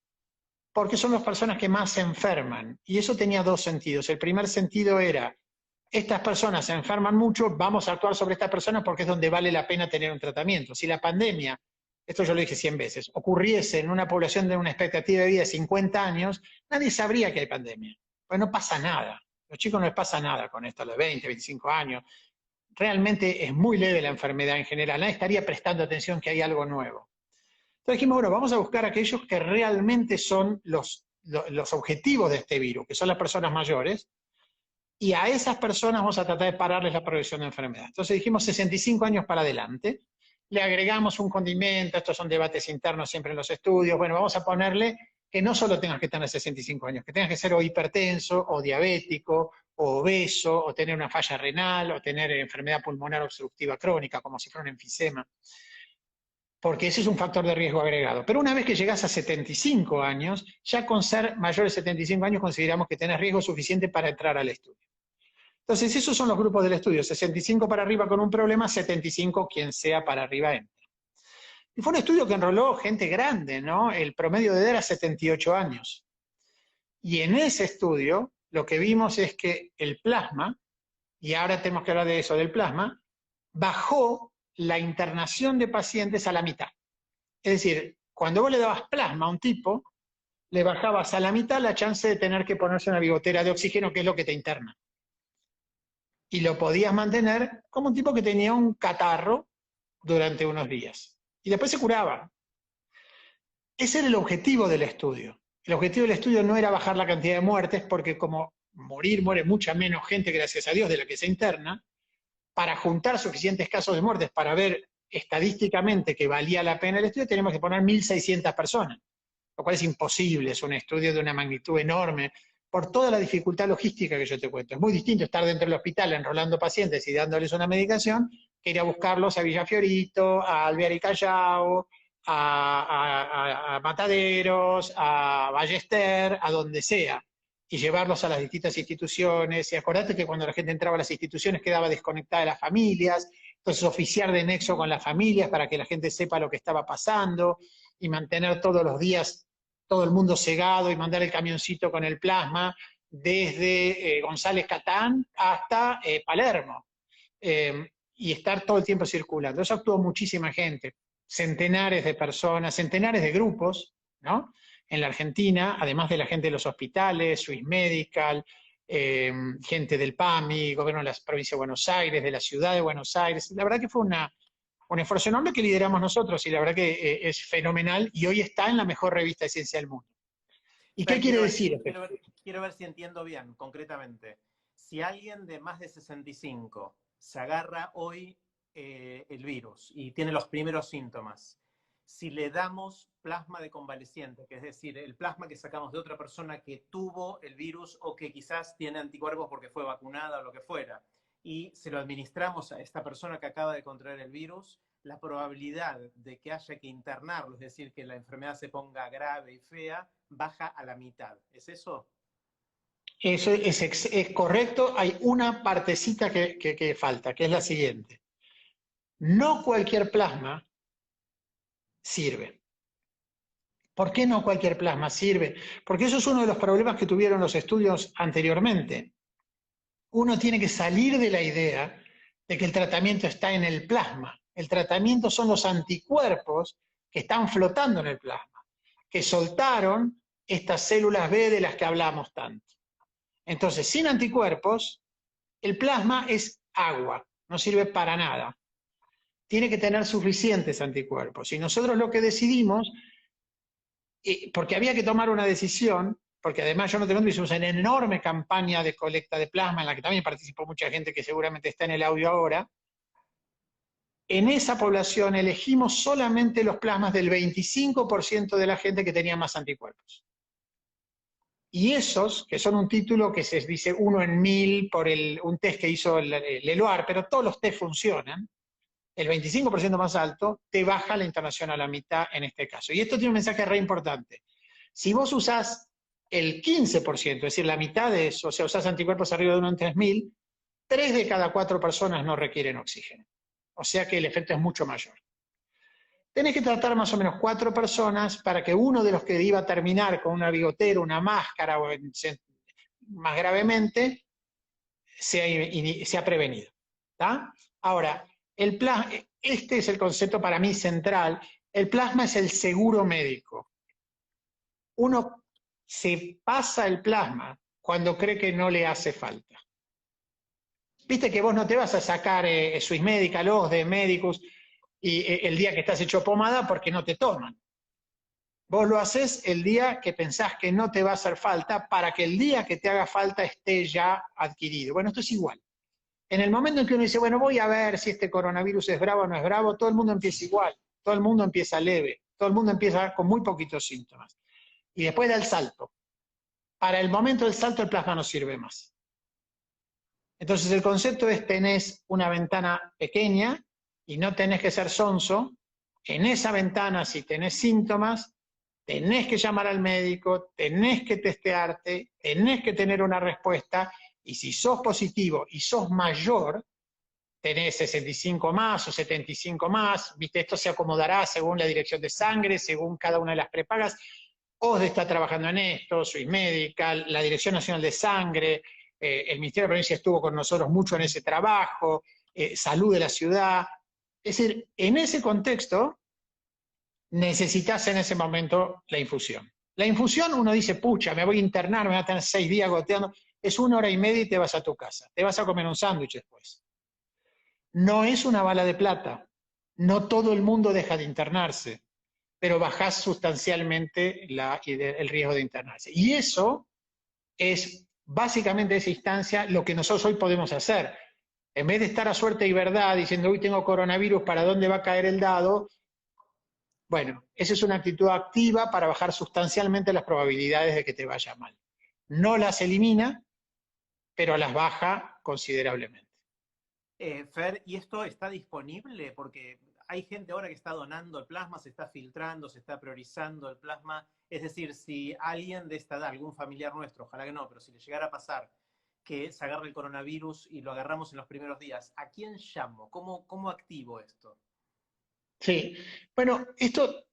Speaker 2: porque son las personas que más se enferman, y eso tenía 2 sentidos. El primer sentido era, estas personas se enferman mucho, vamos a actuar sobre estas personas porque es donde vale la pena tener un tratamiento. Si la pandemia, esto yo lo dije 100 veces, ocurriese en una población de una expectativa de vida de 50 años, nadie sabría que hay pandemia, pues no pasa nada. A los chicos no les pasa nada con esto, a los 20, 25 años. Realmente es muy leve la enfermedad en general, nadie estaría prestando atención que hay algo nuevo. Entonces dijimos, bueno, vamos a buscar a aquellos que realmente son los objetivos de este virus, que son las personas mayores, y a esas personas vamos a tratar de pararles la progresión de enfermedad. Entonces dijimos 65 años para adelante, le agregamos un condimento, estos son debates internos siempre en los estudios, bueno, vamos a ponerle que no solo tengas que tener 65 años, que tengas que ser o hipertenso, o diabético, o obeso, o tener una falla renal, o tener enfermedad pulmonar obstructiva crónica, como si fuera un enfisema, porque ese es un factor de riesgo agregado. Pero una vez que llegas a 75 años, ya con ser mayor de 75 años consideramos que tenés riesgo suficiente para entrar al estudio. Entonces, esos son los grupos del estudio, 65 para arriba con un problema, 75 quien sea para arriba entra. Y fue un estudio que enroló gente grande, ¿no? El promedio de edad era 78 años. Y en ese estudio lo que vimos es que el plasma, y ahora tenemos que hablar de eso, del plasma, bajó la internación de pacientes a la mitad. Es decir, cuando vos le dabas plasma a un tipo, le bajabas a la mitad la chance de tener que ponerse una bigotera de oxígeno, que es lo que te interna. Y lo podías mantener como un tipo que tenía un catarro durante unos días. Y después se curaba. Ese era el objetivo del estudio. El objetivo del estudio no era bajar la cantidad de muertes, porque como muere mucha menos gente, gracias a Dios, de la que se interna, para juntar suficientes casos de muertes para ver estadísticamente que valía la pena el estudio, tenemos que poner 1.600 personas, lo cual es imposible, es un estudio de una magnitud enorme, por toda la dificultad logística que yo te cuento. Es muy distinto estar dentro del hospital enrolando pacientes y dándoles una medicación que ir a buscarlos a Villa Fiorito, a Alvear y Callao, a Mataderos, a Ballester, a donde sea, y llevarlos a las distintas instituciones. Y acordate que cuando la gente entraba a las instituciones quedaba desconectada de las familias, entonces oficiar de nexo con las familias para que la gente sepa lo que estaba pasando, y mantener todos los días todo el mundo cegado y mandar el camioncito con el plasma desde González Catán hasta Palermo, y estar todo el tiempo circulando. Eso actuó muchísima gente, centenares de personas, centenares de grupos, ¿no? En la Argentina, además de la gente de los hospitales, Swiss Medical, gente del PAMI, gobierno de la provincia de Buenos Aires, de la ciudad de Buenos Aires. La verdad que fue un esfuerzo enorme que lideramos nosotros, y la verdad que es fenomenal, y hoy está en la mejor revista de ciencia del mundo. ¿Y qué quiere decir?
Speaker 1: Quiero ver si entiendo bien, concretamente. Si alguien de más de 65 se agarra hoy el virus y tiene los primeros síntomas, si le damos plasma de convaleciente, que es decir, el plasma que sacamos de otra persona que tuvo el virus o que quizás tiene anticuerpos porque fue vacunada o lo que fuera, y se lo administramos a esta persona que acaba de contraer el virus, la probabilidad de que haya que internarlo, es decir, que la enfermedad se ponga grave y fea, baja a la mitad. ¿Es eso?
Speaker 2: Eso es correcto. Hay una partecita que falta, que es la siguiente. No cualquier plasma sirve. ¿Por qué no cualquier plasma sirve? Porque eso es uno de los problemas que tuvieron los estudios anteriormente. Uno tiene que salir de la idea de que el tratamiento está en el plasma. El tratamiento son los anticuerpos que están flotando en el plasma, que soltaron estas células B de las que hablamos tanto. Entonces, sin anticuerpos, el plasma es agua, no sirve para nada. Tiene que tener suficientes anticuerpos. Y nosotros lo que decidimos, porque había que tomar una decisión, porque además yo no te hicimos una enorme campaña de colecta de plasma, en la que también participó mucha gente que seguramente está en el audio ahora. En esa población elegimos solamente los plasmas del 25% de la gente que tenía más anticuerpos. Y esos, que son un título que se dice 1 en 1000 por un test que hizo el Leloir, pero todos los test funcionan, el 25% más alto te baja la internación a la mitad en este caso. Y esto tiene un mensaje re importante. Si vos usás el 15%, es decir, la mitad de eso, o sea, usás anticuerpos arriba de 1 en 3000, 3 de cada 4 personas no requieren oxígeno. O sea que el efecto es mucho mayor. Tenés que tratar más o menos 4 personas para que uno de los que iba a terminar con una bigotera, una máscara o más gravemente, sea prevenido. ¿Tá? Ahora, este es el concepto para mí central. El plasma es el seguro médico. Uno se pasa el plasma cuando cree que no le hace falta. Viste que vos no te vas a sacar Swiss Medical, de Medicus, y el día que estás hecho pomada porque no te toman. Vos lo haces el día que pensás que no te va a hacer falta, para que el día que te haga falta esté ya adquirido. Bueno, esto es igual. En el momento en que uno dice, bueno, voy a ver si este coronavirus es bravo o no es bravo, todo el mundo empieza igual, todo el mundo empieza leve, todo el mundo empieza con muy poquitos síntomas. Y después da el salto. Para el momento del salto el plasma no sirve más. Entonces el concepto es: tenés una ventana pequeña y no tenés que ser sonso. En esa ventana, si tenés síntomas, tenés que llamar al médico, tenés que testearte, tenés que tener una respuesta, y si sos positivo y sos mayor, tenés 65 más o 75 más, ¿viste? Esto se acomodará según la dirección de sangre, según cada una de las prepagas. OSDE está trabajando en esto, Swiss Medical, la Dirección Nacional de Sangre, el Ministerio de Provincia estuvo con nosotros mucho en ese trabajo, Salud de la Ciudad. Es decir, en ese contexto necesitas en ese momento la infusión. La infusión uno dice, pucha, me voy a internar, me voy a tener 6 días goteando, es 1 hora y media y te vas a tu casa, te vas a comer un sándwich después. No es una bala de plata, no todo el mundo deja de internarse, pero bajás sustancialmente el riesgo de internarse. Y eso es básicamente esa instancia lo que nosotros hoy podemos hacer. En vez de estar a suerte y verdad diciendo, hoy tengo coronavirus, ¿para dónde va a caer el dado? Bueno, esa es una actitud activa para bajar sustancialmente las probabilidades de que te vaya mal. No las elimina, pero las baja considerablemente.
Speaker 1: Fer, ¿y esto está disponible? Porque hay gente ahora que está donando el plasma, se está filtrando, se está priorizando el plasma. Es decir, si alguien de esta edad, algún familiar nuestro, ojalá que no, pero si le llegara a pasar que se agarre el coronavirus y lo agarramos en los primeros días, ¿a quién llamo? ¿Cómo activo esto?
Speaker 2: Sí, bueno, eso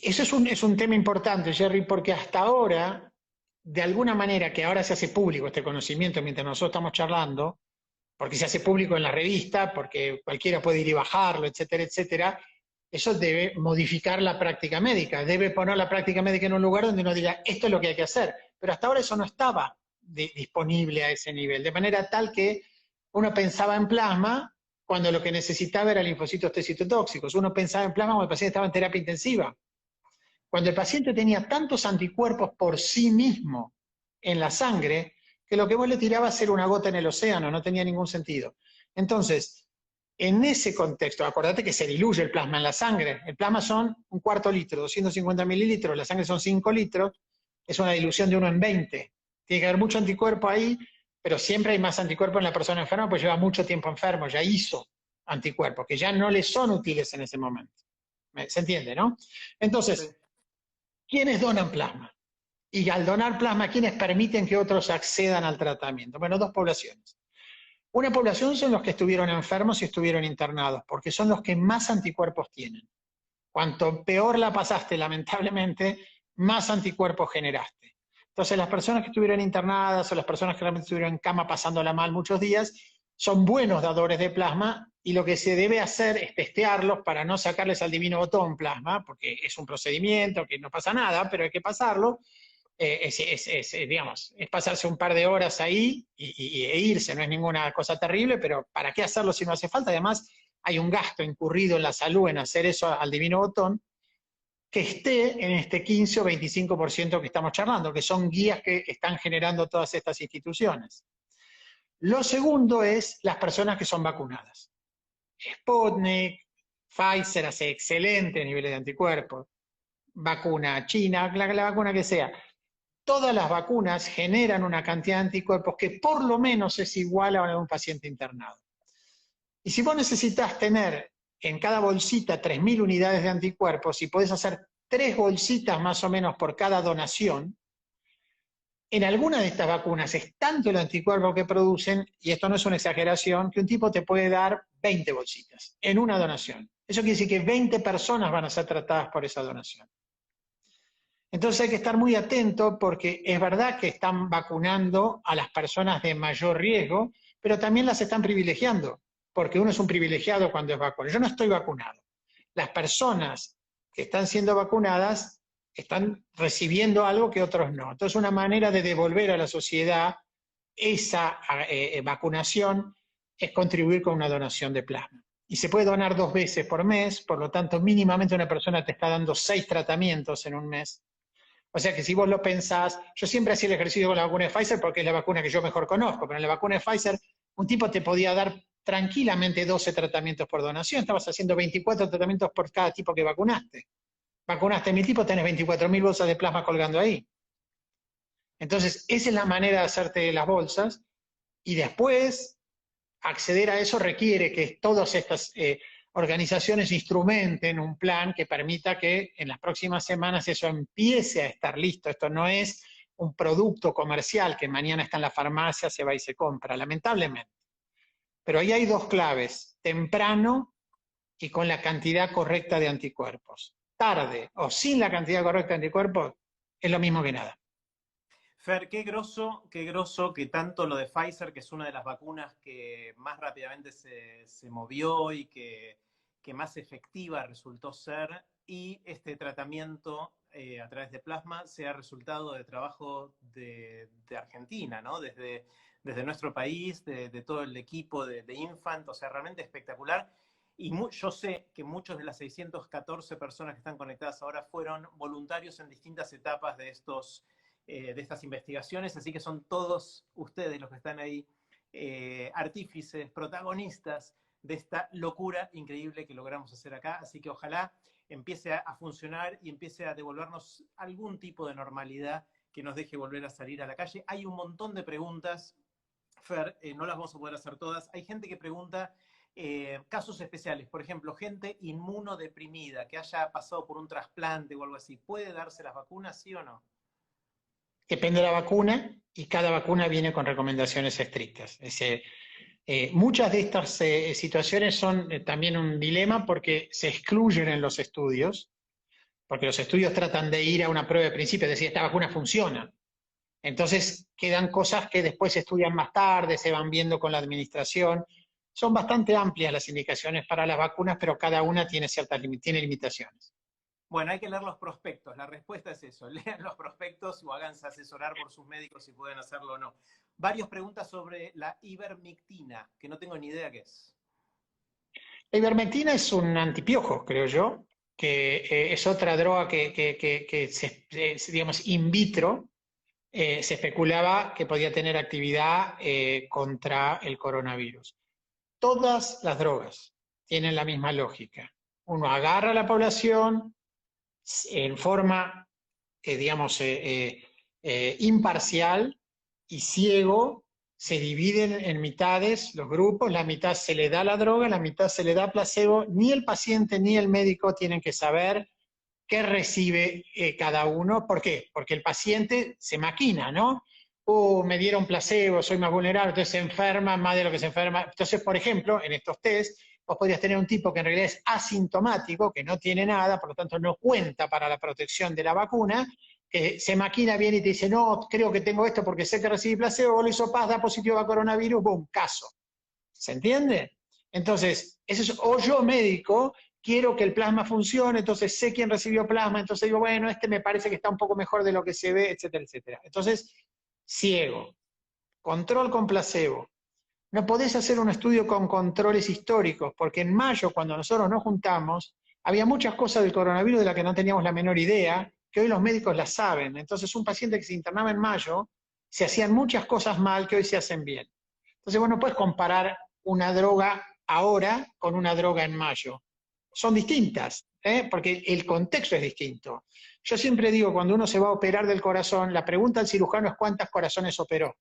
Speaker 2: es un tema importante, Jerry, porque hasta ahora, de alguna manera que ahora se hace público este conocimiento mientras nosotros estamos charlando, porque se hace público en la revista, porque cualquiera puede ir y bajarlo, etcétera, etcétera, eso debe modificar la práctica médica, debe poner la práctica médica en un lugar donde uno diga, esto es lo que hay que hacer. Pero hasta ahora eso no estaba disponible a ese nivel, de manera tal que uno pensaba en plasma cuando lo que necesitaba era linfocitos T citotóxicos, uno pensaba en plasma cuando el paciente estaba en terapia intensiva. Cuando el paciente tenía tantos anticuerpos por sí mismo en la sangre, que lo que vos le tirabas era una gota en el océano, no tenía ningún sentido. Entonces, en ese contexto, acordate que se diluye el plasma en la sangre. El plasma son 1/4 litro, 250 mililitros, la sangre son 5 litros, es una dilución de 1 en 20. Tiene que haber mucho anticuerpo ahí, pero siempre hay más anticuerpo en la persona enferma, pues lleva mucho tiempo enfermo, ya hizo anticuerpos, que ya no le son útiles en ese momento. ¿Se entiende, no?
Speaker 1: Sí.
Speaker 2: Entonces, ¿quiénes donan plasma? Y al donar plasma, ¿quiénes permiten que otros accedan al tratamiento? Bueno, dos poblaciones. Una población son los que estuvieron enfermos y estuvieron internados, porque son los que más anticuerpos tienen. Cuanto peor la pasaste, lamentablemente, más anticuerpos generaste. Entonces, las personas que estuvieron internadas o las personas que realmente estuvieron en cama pasándola mal muchos días, son buenos dadores de plasma y lo que se debe hacer es testearlos para no sacarles al divino botón plasma, porque es un procedimiento que no pasa nada, pero hay que pasarlo. Digamos, es pasarse un par de horas ahí e irse, no es ninguna cosa terrible, pero ¿para qué hacerlo si no hace falta? Además, hay un gasto incurrido en la salud en hacer eso al divino botón, que esté en este 15 o 25% que estamos charlando, que son guías que están generando todas estas instituciones. Lo segundo es las personas que son vacunadas. Sputnik, Pfizer hace excelentes niveles de anticuerpos, vacuna china, la vacuna que sea. Todas las vacunas generan una cantidad de anticuerpos que por lo menos es igual a la de un paciente internado. Y si vos necesitas tener en cada bolsita 3.000 unidades de anticuerpos y podés hacer 3 bolsitas más o menos por cada donación, en alguna de estas vacunas es tanto el anticuerpo que producen, y esto no es una exageración, que un tipo te puede dar 20 bolsitas en una donación. Eso quiere decir que 20 personas van a ser tratadas por esa donación. Entonces hay que estar muy atento porque es verdad que están vacunando a las personas de mayor riesgo, pero también las están privilegiando, porque uno es un privilegiado cuando es vacunado. Yo no estoy vacunado. Las personas que están siendo vacunadas están recibiendo algo que otros no. Entonces una manera de devolver a la sociedad esa vacunación es contribuir con una donación de plasma. Y se puede donar 2 veces por mes, por lo tanto mínimamente una persona te está dando 6 tratamientos en un mes. O sea que si vos lo pensás, yo siempre hacía el ejercicio con la vacuna de Pfizer porque es la vacuna que yo mejor conozco, pero en la vacuna de Pfizer un tipo te podía dar tranquilamente 12 tratamientos por donación, estabas haciendo 24 tratamientos por cada tipo que vacunaste. Vacunaste a mi tipo, tenés 24.000 bolsas de plasma colgando ahí. Entonces, esa es la manera de hacerte las bolsas, y después acceder a eso requiere que todas estas organizaciones instrumenten un plan que permita que en las próximas semanas eso empiece a estar listo. Esto no es un producto comercial que mañana está en la farmacia, se va y se compra, lamentablemente. Pero ahí hay dos claves, temprano y con la cantidad correcta de anticuerpos. Tarde o sin la cantidad correcta de anticuerpos es lo mismo que nada.
Speaker 1: Fer, qué groso que tanto lo de Pfizer, que es una de las vacunas que más rápidamente se movió y que más efectiva resultó ser, y este tratamiento a través de plasma sea resultado de trabajo de Argentina, ¿no? Desde nuestro país, de todo el equipo de Infant, o sea, realmente espectacular. Y yo sé que muchos de las 614 personas que están conectadas ahora fueron voluntarios en distintas etapas de estas investigaciones, así que son todos ustedes los que están ahí, artífices, protagonistas de esta locura increíble que logramos hacer acá, así que ojalá empiece a funcionar y empiece a devolvernos algún tipo de normalidad que nos deje volver a salir a la calle. Hay un montón de preguntas, Fer, no las vamos a poder hacer todas. Hay gente que pregunta casos especiales, por ejemplo, gente inmunodeprimida que haya pasado por un trasplante o algo así. ¿Puede darse las vacunas, sí o no?
Speaker 2: Depende de la vacuna y cada vacuna viene con recomendaciones estrictas. Muchas de estas situaciones son también un dilema porque se excluyen en los estudios, porque los estudios tratan de ir a una prueba de principio, es decir, esta vacuna funciona. Entonces quedan cosas que después se estudian más tarde, se van viendo con la administración. Son bastante amplias las indicaciones para las vacunas, pero cada una tiene tiene limitaciones.
Speaker 1: Bueno, hay que leer los prospectos. La respuesta es eso. Lean los prospectos o háganse asesorar por sus médicos si pueden hacerlo o no. Varias preguntas sobre la ivermectina, que no tengo ni idea qué es.
Speaker 2: La ivermectina es un antipiojo, creo yo, que es otra droga que digamos, in vitro se especulaba que podía tener actividad contra el coronavirus. Todas las drogas tienen la misma lógica. Uno agarra a la población en forma, digamos, imparcial y ciego, se dividen en mitades los grupos, la mitad se le da la droga, la mitad se le da placebo, ni el paciente ni el médico tienen que saber qué recibe cada uno. ¿Por qué? Porque el paciente se maquina, ¿no? Me dieron placebo, soy más vulnerable, entonces se enferma más de lo que se enferma. Entonces, por ejemplo, en estos test, vos podrías tener un tipo que en realidad es asintomático, que no tiene nada, por lo tanto no cuenta para la protección de la vacuna, que se maquina bien y te dice, no, creo que tengo esto porque sé que recibí placebo, vos lo hizo paz, da positivo a coronavirus, boom, caso. ¿Se entiende? Entonces, eso es, o yo médico, quiero que el plasma funcione, entonces sé quién recibió plasma, entonces digo, bueno, este me parece que está un poco mejor de lo que se ve, etcétera, etcétera. Entonces, ciego, control con placebo. No podés hacer un estudio con controles históricos, porque en mayo, cuando nosotros nos juntamos, había muchas cosas del coronavirus de las que no teníamos la menor idea, que hoy los médicos las saben. Entonces, un paciente que se internaba en mayo, se hacían muchas cosas mal que hoy se hacen bien. Entonces, vos no puedes comparar una droga ahora con una droga en mayo. Son distintas, porque el contexto es distinto. Yo siempre digo, cuando uno se va a operar del corazón, la pregunta al cirujano es cuántos corazones operó.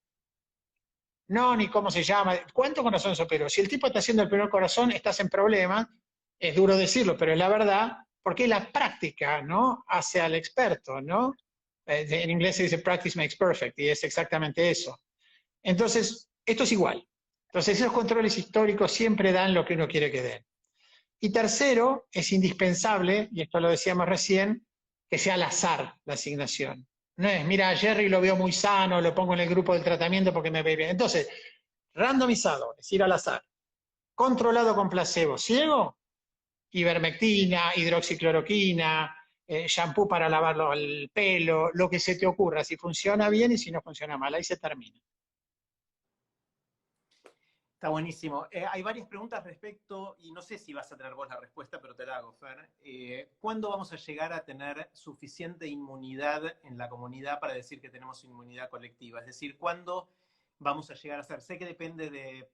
Speaker 2: No, ni cómo se llama, cuántos corazones operó. Si el tipo está haciendo el primer corazón, estás en problema, es duro decirlo, pero es la verdad, porque la práctica, ¿no?, hace al experto, ¿no? En inglés se dice practice makes perfect, y es exactamente eso. Entonces, esto es igual. Entonces, esos controles históricos siempre dan lo que uno quiere que den. Y tercero, es indispensable, y esto lo decíamos recién, que sea al azar la asignación. No es, mira, a Jerry lo veo muy sano, lo pongo en el grupo del tratamiento porque me ve bien. Entonces, randomizado, es decir, al azar. Controlado con placebo, ciego, ivermectina, hidroxicloroquina, shampoo para lavar el pelo, lo que se te ocurra, si funciona bien y si no funciona mal, ahí se termina.
Speaker 1: Está buenísimo. Hay varias preguntas respecto, y no sé si vas a tener vos la respuesta, pero te la hago, Fer. ¿Cuándo vamos a llegar a tener suficiente inmunidad en la comunidad para decir que tenemos inmunidad colectiva? Es decir, ¿cuándo vamos a llegar a ser? Sé que depende de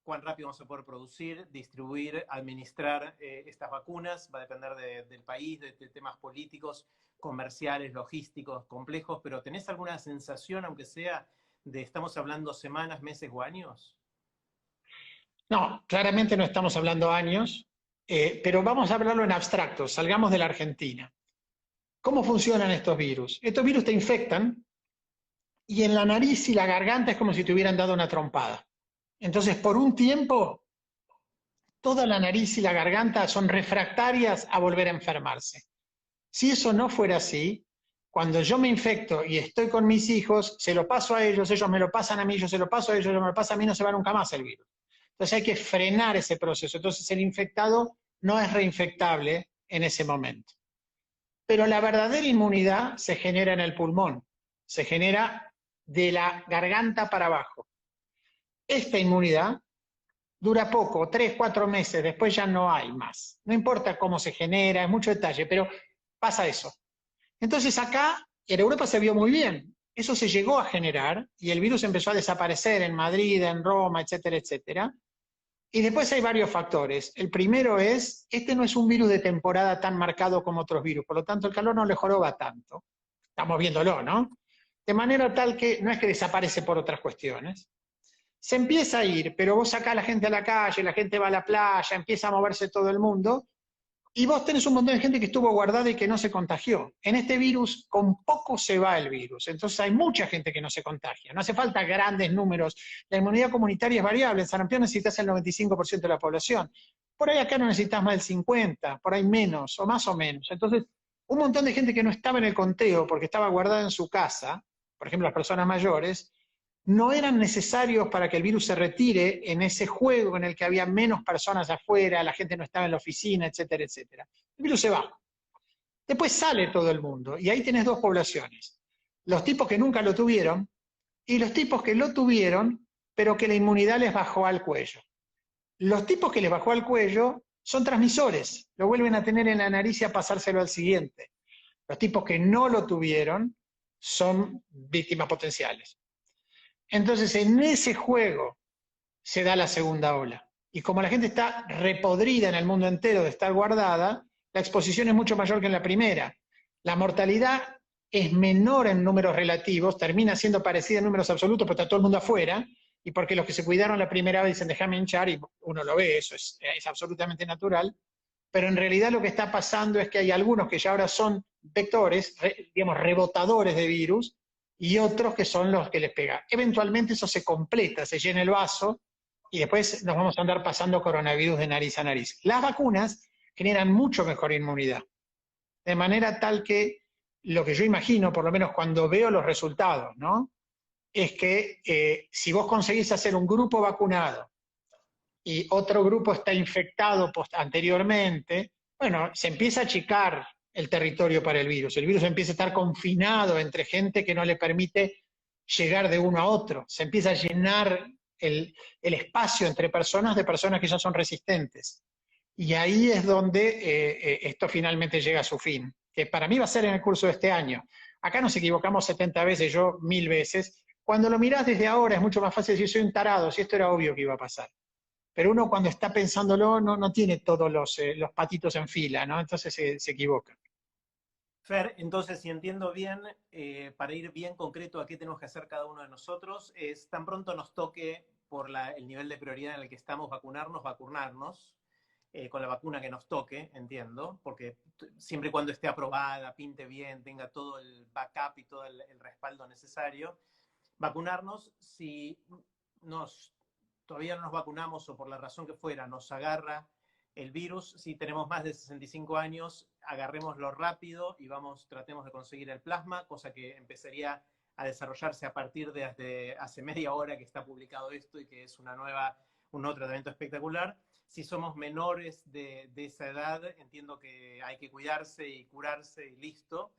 Speaker 1: cuán rápido vamos a poder producir, distribuir, administrar estas vacunas, va a depender del país, de temas políticos, comerciales, logísticos, complejos, pero ¿tenés alguna sensación, aunque sea, de estamos hablando semanas, meses o años?
Speaker 2: No, claramente no estamos hablando años, pero vamos a hablarlo en abstracto, salgamos de la Argentina. ¿Cómo funcionan estos virus? Estos virus te infectan y en la nariz y la garganta es como si te hubieran dado una trompada. Entonces, por un tiempo, toda la nariz y la garganta son refractarias a volver a enfermarse. Si eso no fuera así, cuando yo me infecto y estoy con mis hijos, se lo paso a ellos me lo pasan a mí, yo se lo paso a ellos me lo pasan a mí, no se va nunca más el virus. Entonces hay que frenar ese proceso. Entonces el infectado no es reinfectable en ese momento. Pero la verdadera inmunidad se genera en el pulmón, se genera de la garganta para abajo. Esta inmunidad dura poco, 3, 4 meses, después ya no hay más. No importa cómo se genera, es mucho detalle, pero pasa eso. Entonces acá, en Europa se vio muy bien. Eso se llegó a generar y el virus empezó a desaparecer en Madrid, en Roma, etcétera, etcétera. Y después hay varios factores. El primero es, este no es un virus de temporada tan marcado como otros virus, por lo tanto el calor no le joroba tanto. Estamos viéndolo, ¿no? De manera tal que no es que desaparece por otras cuestiones. Se empieza a ir, pero vos sacás a la gente a la calle, la gente va a la playa, empieza a moverse todo el mundo, y vos tenés un montón de gente que estuvo guardada y que no se contagió. En este virus, con poco se va el virus. Entonces hay mucha gente que no se contagia. No hace falta grandes números. La inmunidad comunitaria es variable. En sarampión necesitas el 95% de la población. Por ahí acá no necesitas más del 50%, por ahí menos, o más o menos. Entonces, un montón de gente que no estaba en el conteo porque estaba guardada en su casa, por ejemplo las personas mayores, no eran necesarios para que el virus se retire en ese juego en el que había menos personas afuera, la gente no estaba en la oficina, etcétera, etcétera. El virus se va. Después sale todo el mundo y ahí tenés dos poblaciones. Los tipos que nunca lo tuvieron y los tipos que lo tuvieron, pero que la inmunidad les bajó al cuello. Los tipos que les bajó al cuello son transmisores, lo vuelven a tener en la nariz y a pasárselo al siguiente. Los tipos que no lo tuvieron son víctimas potenciales. Entonces, en ese juego se da la segunda ola. Y como la gente está repodrida en el mundo entero de estar guardada, la exposición es mucho mayor que en la primera. La mortalidad es menor en números relativos, termina siendo parecida en números absolutos, pero está todo el mundo afuera, y porque los que se cuidaron la primera vez dicen, déjame hinchar, y uno lo ve, eso es absolutamente natural, pero en realidad lo que está pasando es que hay algunos que ya ahora son vectores, digamos, rebotadores de virus, y otros que son los que les pega. Eventualmente eso se completa, se llena el vaso, y después nos vamos a andar pasando coronavirus de nariz a nariz. Las vacunas generan mucho mejor inmunidad, de manera tal que lo que yo imagino, por lo menos cuando veo los resultados, ¿no? Es que si vos conseguís hacer un grupo vacunado y otro grupo está infectado anteriormente, bueno, se empieza a achicar el territorio para el virus empieza a estar confinado entre gente que no le permite llegar de uno a otro, se empieza a llenar el espacio entre personas de personas que ya son resistentes. Y ahí es donde esto finalmente llega a su fin, que para mí va a ser en el curso de este año. Acá nos equivocamos 70 veces, yo 1000 veces. Cuando lo mirás desde ahora es mucho más fácil decir, soy un tarado, si esto era obvio que iba a pasar. Pero uno cuando está pensándolo no tiene todos los patitos en fila, ¿no? Entonces se equivoca.
Speaker 1: Fer, entonces, si entiendo bien, para ir bien concreto a qué tenemos que hacer cada uno de nosotros, es tan pronto nos toque por el nivel de prioridad en el que estamos vacunarnos, con la vacuna que nos toque, entiendo, porque siempre y cuando esté aprobada, pinte bien, tenga todo el backup y todo el respaldo necesario, vacunarnos. Si todavía no nos vacunamos o por la razón que fuera nos agarra el virus, si tenemos más de 65 años, agarrémoslo rápido y tratemos de conseguir el plasma, cosa que empezaría a desarrollarse a partir de hace media hora que está publicado esto y que es un nuevo tratamiento espectacular. Si somos menores de esa edad, entiendo que hay que cuidarse y curarse y listo.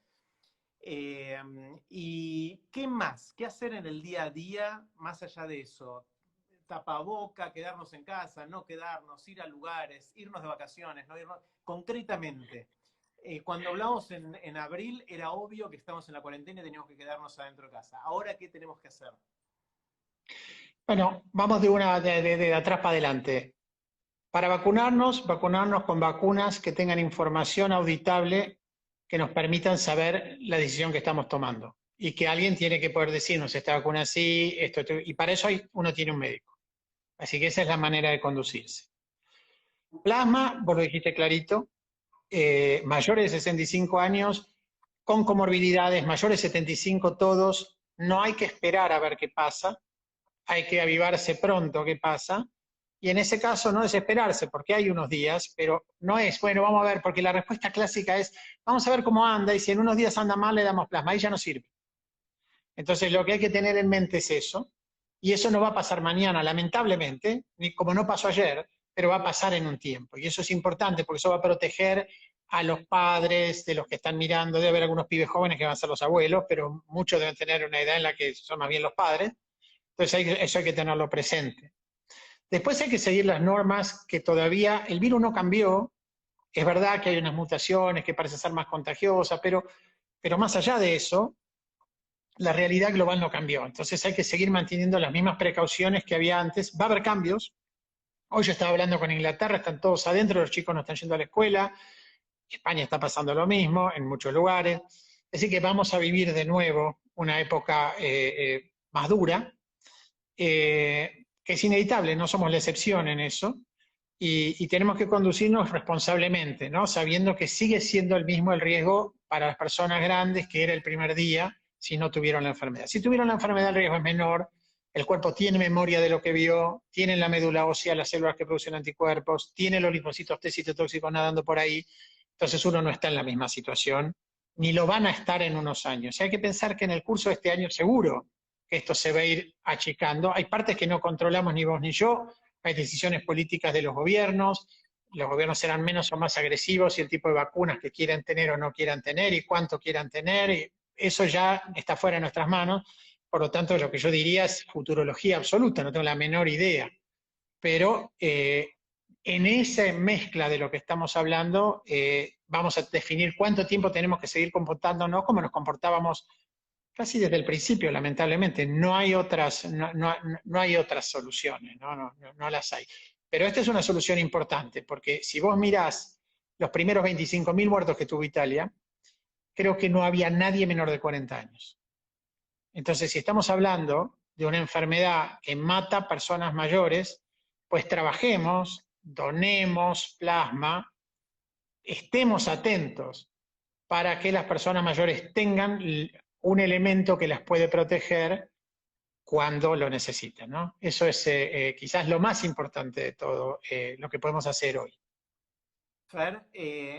Speaker 1: ¿Y qué más? ¿Qué hacer en el día a día más allá de eso? Tapaboca, quedarnos en casa, no quedarnos, ir a lugares, irnos de vacaciones, no irnos. Concretamente, cuando hablamos en abril era obvio que estamos en la cuarentena y teníamos que quedarnos adentro de casa. Ahora, ¿qué tenemos que hacer?
Speaker 2: Bueno, vamos de atrás para adelante. Para vacunarnos con vacunas que tengan información auditable que nos permitan saber la decisión que estamos tomando. Y que alguien tiene que poder decirnos, esta vacuna sí, y para eso uno tiene un médico. Así que esa es la manera de conducirse. Plasma, vos lo dijiste clarito, mayores de 65 años, con comorbilidades, mayores de 75 todos, no hay que esperar a ver qué pasa, hay que avivarse pronto qué pasa, y en ese caso no desesperarse, porque hay unos días, pero no es, bueno, vamos a ver, porque la respuesta clásica es, vamos a ver cómo anda, y si en unos días anda mal le damos plasma, ahí ya no sirve. Entonces lo que hay que tener en mente es eso, y eso no va a pasar mañana, lamentablemente, ni como no pasó ayer, pero va a pasar en un tiempo. Y eso es importante porque eso va a proteger a los padres de los que están mirando. Debe haber algunos pibes jóvenes que van a ser los abuelos, pero muchos deben tener una edad en la que son más bien los padres. Entonces eso hay que tenerlo presente. Después hay que seguir las normas que todavía el virus no cambió. Es verdad que hay unas mutaciones que parecen ser más contagiosas, pero más allá de eso, la realidad global no cambió. Entonces hay que seguir manteniendo las mismas precauciones que había antes. Va a haber cambios. Hoy yo estaba hablando con Inglaterra, están todos adentro, los chicos no están yendo a la escuela. España está pasando lo mismo en muchos lugares. Así que vamos a vivir de nuevo una época más dura, que es inevitable, no somos la excepción en eso. Y tenemos que conducirnos responsablemente, ¿no? Sabiendo que sigue siendo el mismo el riesgo para las personas grandes que era el primer día si no tuvieron la enfermedad. Si tuvieron la enfermedad, el riesgo es menor, el cuerpo tiene memoria de lo que vio, tiene en la médula ósea las células que producen anticuerpos, tiene los linfocitos T citotóxicos nadando por ahí, entonces uno no está en la misma situación, ni lo van a estar en unos años. Y hay que pensar que en el curso de este año seguro que esto se va a ir achicando. Hay partes que no controlamos ni vos ni yo, hay decisiones políticas de los gobiernos serán menos o más agresivos y el tipo de vacunas que quieran tener o no quieran tener y cuánto quieran tener, y eso ya está fuera de nuestras manos, por lo tanto lo que yo diría es futurología absoluta, no tengo la menor idea, pero en esa mezcla de lo que estamos hablando vamos a definir cuánto tiempo tenemos que seguir comportándonos como nos comportábamos casi desde el principio, lamentablemente. No hay otras, no hay otras soluciones, no las hay. Pero esta es una solución importante, porque si vos mirás los primeros 25.000 muertos que tuvo Italia, creo que no había nadie menor de 40 años. Entonces, si estamos hablando de una enfermedad que mata personas mayores, pues trabajemos, donemos plasma, estemos atentos para que las personas mayores tengan un elemento que las puede proteger cuando lo necesiten, ¿no? Eso es quizás lo más importante de todo lo que podemos hacer hoy.
Speaker 1: Fer,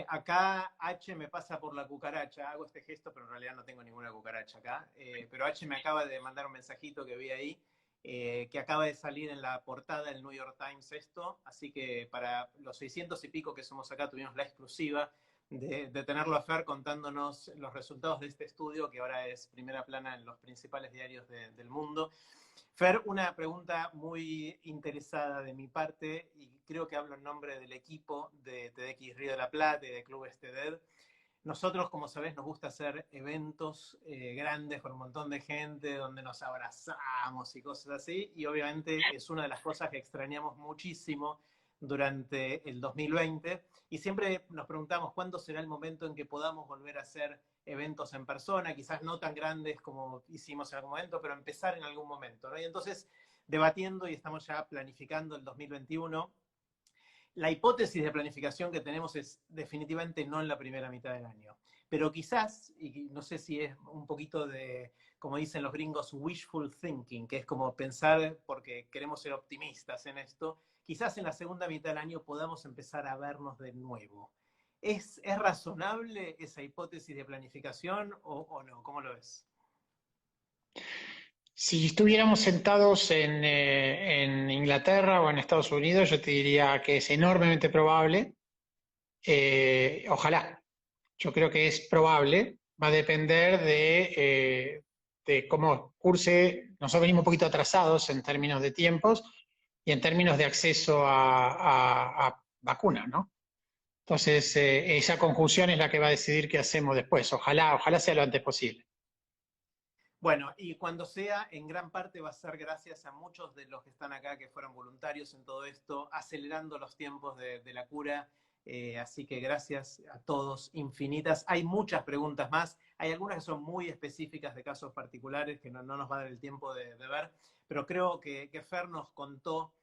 Speaker 1: acá H me pasa por la cucaracha, hago este gesto, pero en realidad no tengo ninguna cucaracha acá, pero H me acaba de mandar un mensajito que vi ahí, que acaba de salir en la portada del New York Times esto, así que para los 600 y pico que somos acá tuvimos la exclusiva de tenerlo a Fer contándonos los resultados de este estudio, que ahora es primera plana en los principales diarios del mundo. Fer, una pregunta muy interesada de mi parte, y creo que hablo en nombre del equipo de TEDx Río de la Plata y de Clubes TED. Nosotros, como sabés, nos gusta hacer eventos grandes con un montón de gente, donde nos abrazamos y cosas así, y obviamente es una de las cosas que extrañamos muchísimo durante el 2020, y siempre nos preguntamos cuándo será el momento en que podamos volver a hacer eventos en persona, quizás no tan grandes como hicimos en algún momento, pero empezar en algún momento, ¿no? Y entonces, debatiendo y estamos ya planificando el 2021, la hipótesis de planificación que tenemos es definitivamente no en la primera mitad del año. Pero quizás, y no sé si es un poquito de, como dicen los gringos, wishful thinking, que es como pensar porque queremos ser optimistas en esto, quizás en la segunda mitad del año podamos empezar a vernos de nuevo. ¿Es razonable esa hipótesis de planificación o no? ¿Cómo lo ves?
Speaker 2: Si estuviéramos sentados en Inglaterra o en Estados Unidos, yo te diría que es enormemente probable. Ojalá. Yo creo que es probable. Va a depender de cómo curse. Nosotros venimos un poquito atrasados en términos de tiempos y en términos de acceso a vacunas, ¿no? Entonces, esa conjunción es la que va a decidir qué hacemos después. Ojalá sea lo antes posible.
Speaker 1: Bueno, y cuando sea, en gran parte va a ser gracias a muchos de los que están acá, que fueron voluntarios en todo esto, acelerando los tiempos de la cura. Así que gracias a todos, infinitas. Hay muchas preguntas más. Hay algunas que son muy específicas de casos particulares que no nos va a dar el tiempo de ver, pero creo que Fer nos contó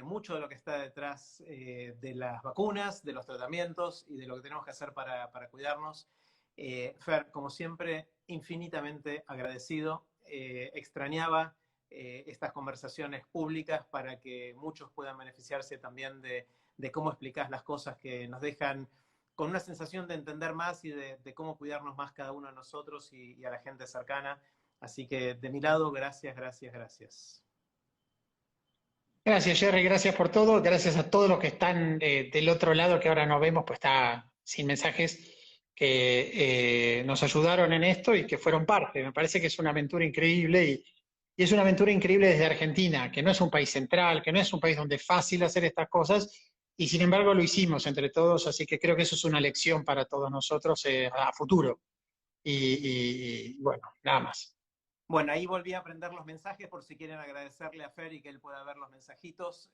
Speaker 1: mucho de lo que está detrás de las vacunas, de los tratamientos y de lo que tenemos que hacer para cuidarnos. Fer, como siempre, infinitamente agradecido. Extrañaba estas conversaciones públicas para que muchos puedan beneficiarse también de cómo explicás las cosas que nos dejan con una sensación de entender más y de cómo cuidarnos más cada uno de nosotros y a la gente cercana. Así que de mi lado, gracias, gracias, gracias.
Speaker 2: Gracias, Jerry, gracias por todo. Gracias a todos los que están del otro lado, que ahora no vemos, pues está sin mensajes, que nos ayudaron en esto y que fueron parte. Me parece que es una aventura increíble y es una aventura increíble desde Argentina, que no es un país central, que no es un país donde es fácil hacer estas cosas y sin embargo lo hicimos entre todos, así que creo que eso es una lección para todos nosotros a futuro. Bueno, nada más.
Speaker 1: Bueno, ahí volví a prender los mensajes por si quieren agradecerle a Fer y que él pueda ver los mensajitos.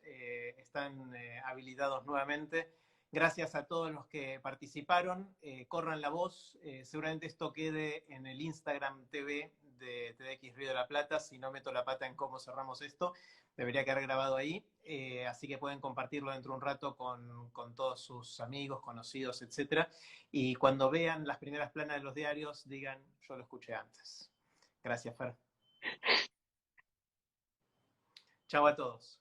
Speaker 1: Están habilitados nuevamente. Gracias a todos los que participaron. Corran la voz. Seguramente esto quede en el Instagram TV de TDX Río de la Plata. Si no meto la pata en cómo cerramos esto, debería quedar grabado ahí. Así que pueden compartirlo dentro de un rato con todos sus amigos, conocidos, etc. Y cuando vean las primeras planas de los diarios, digan, yo lo escuché antes. Gracias, Fer. Chao a todos.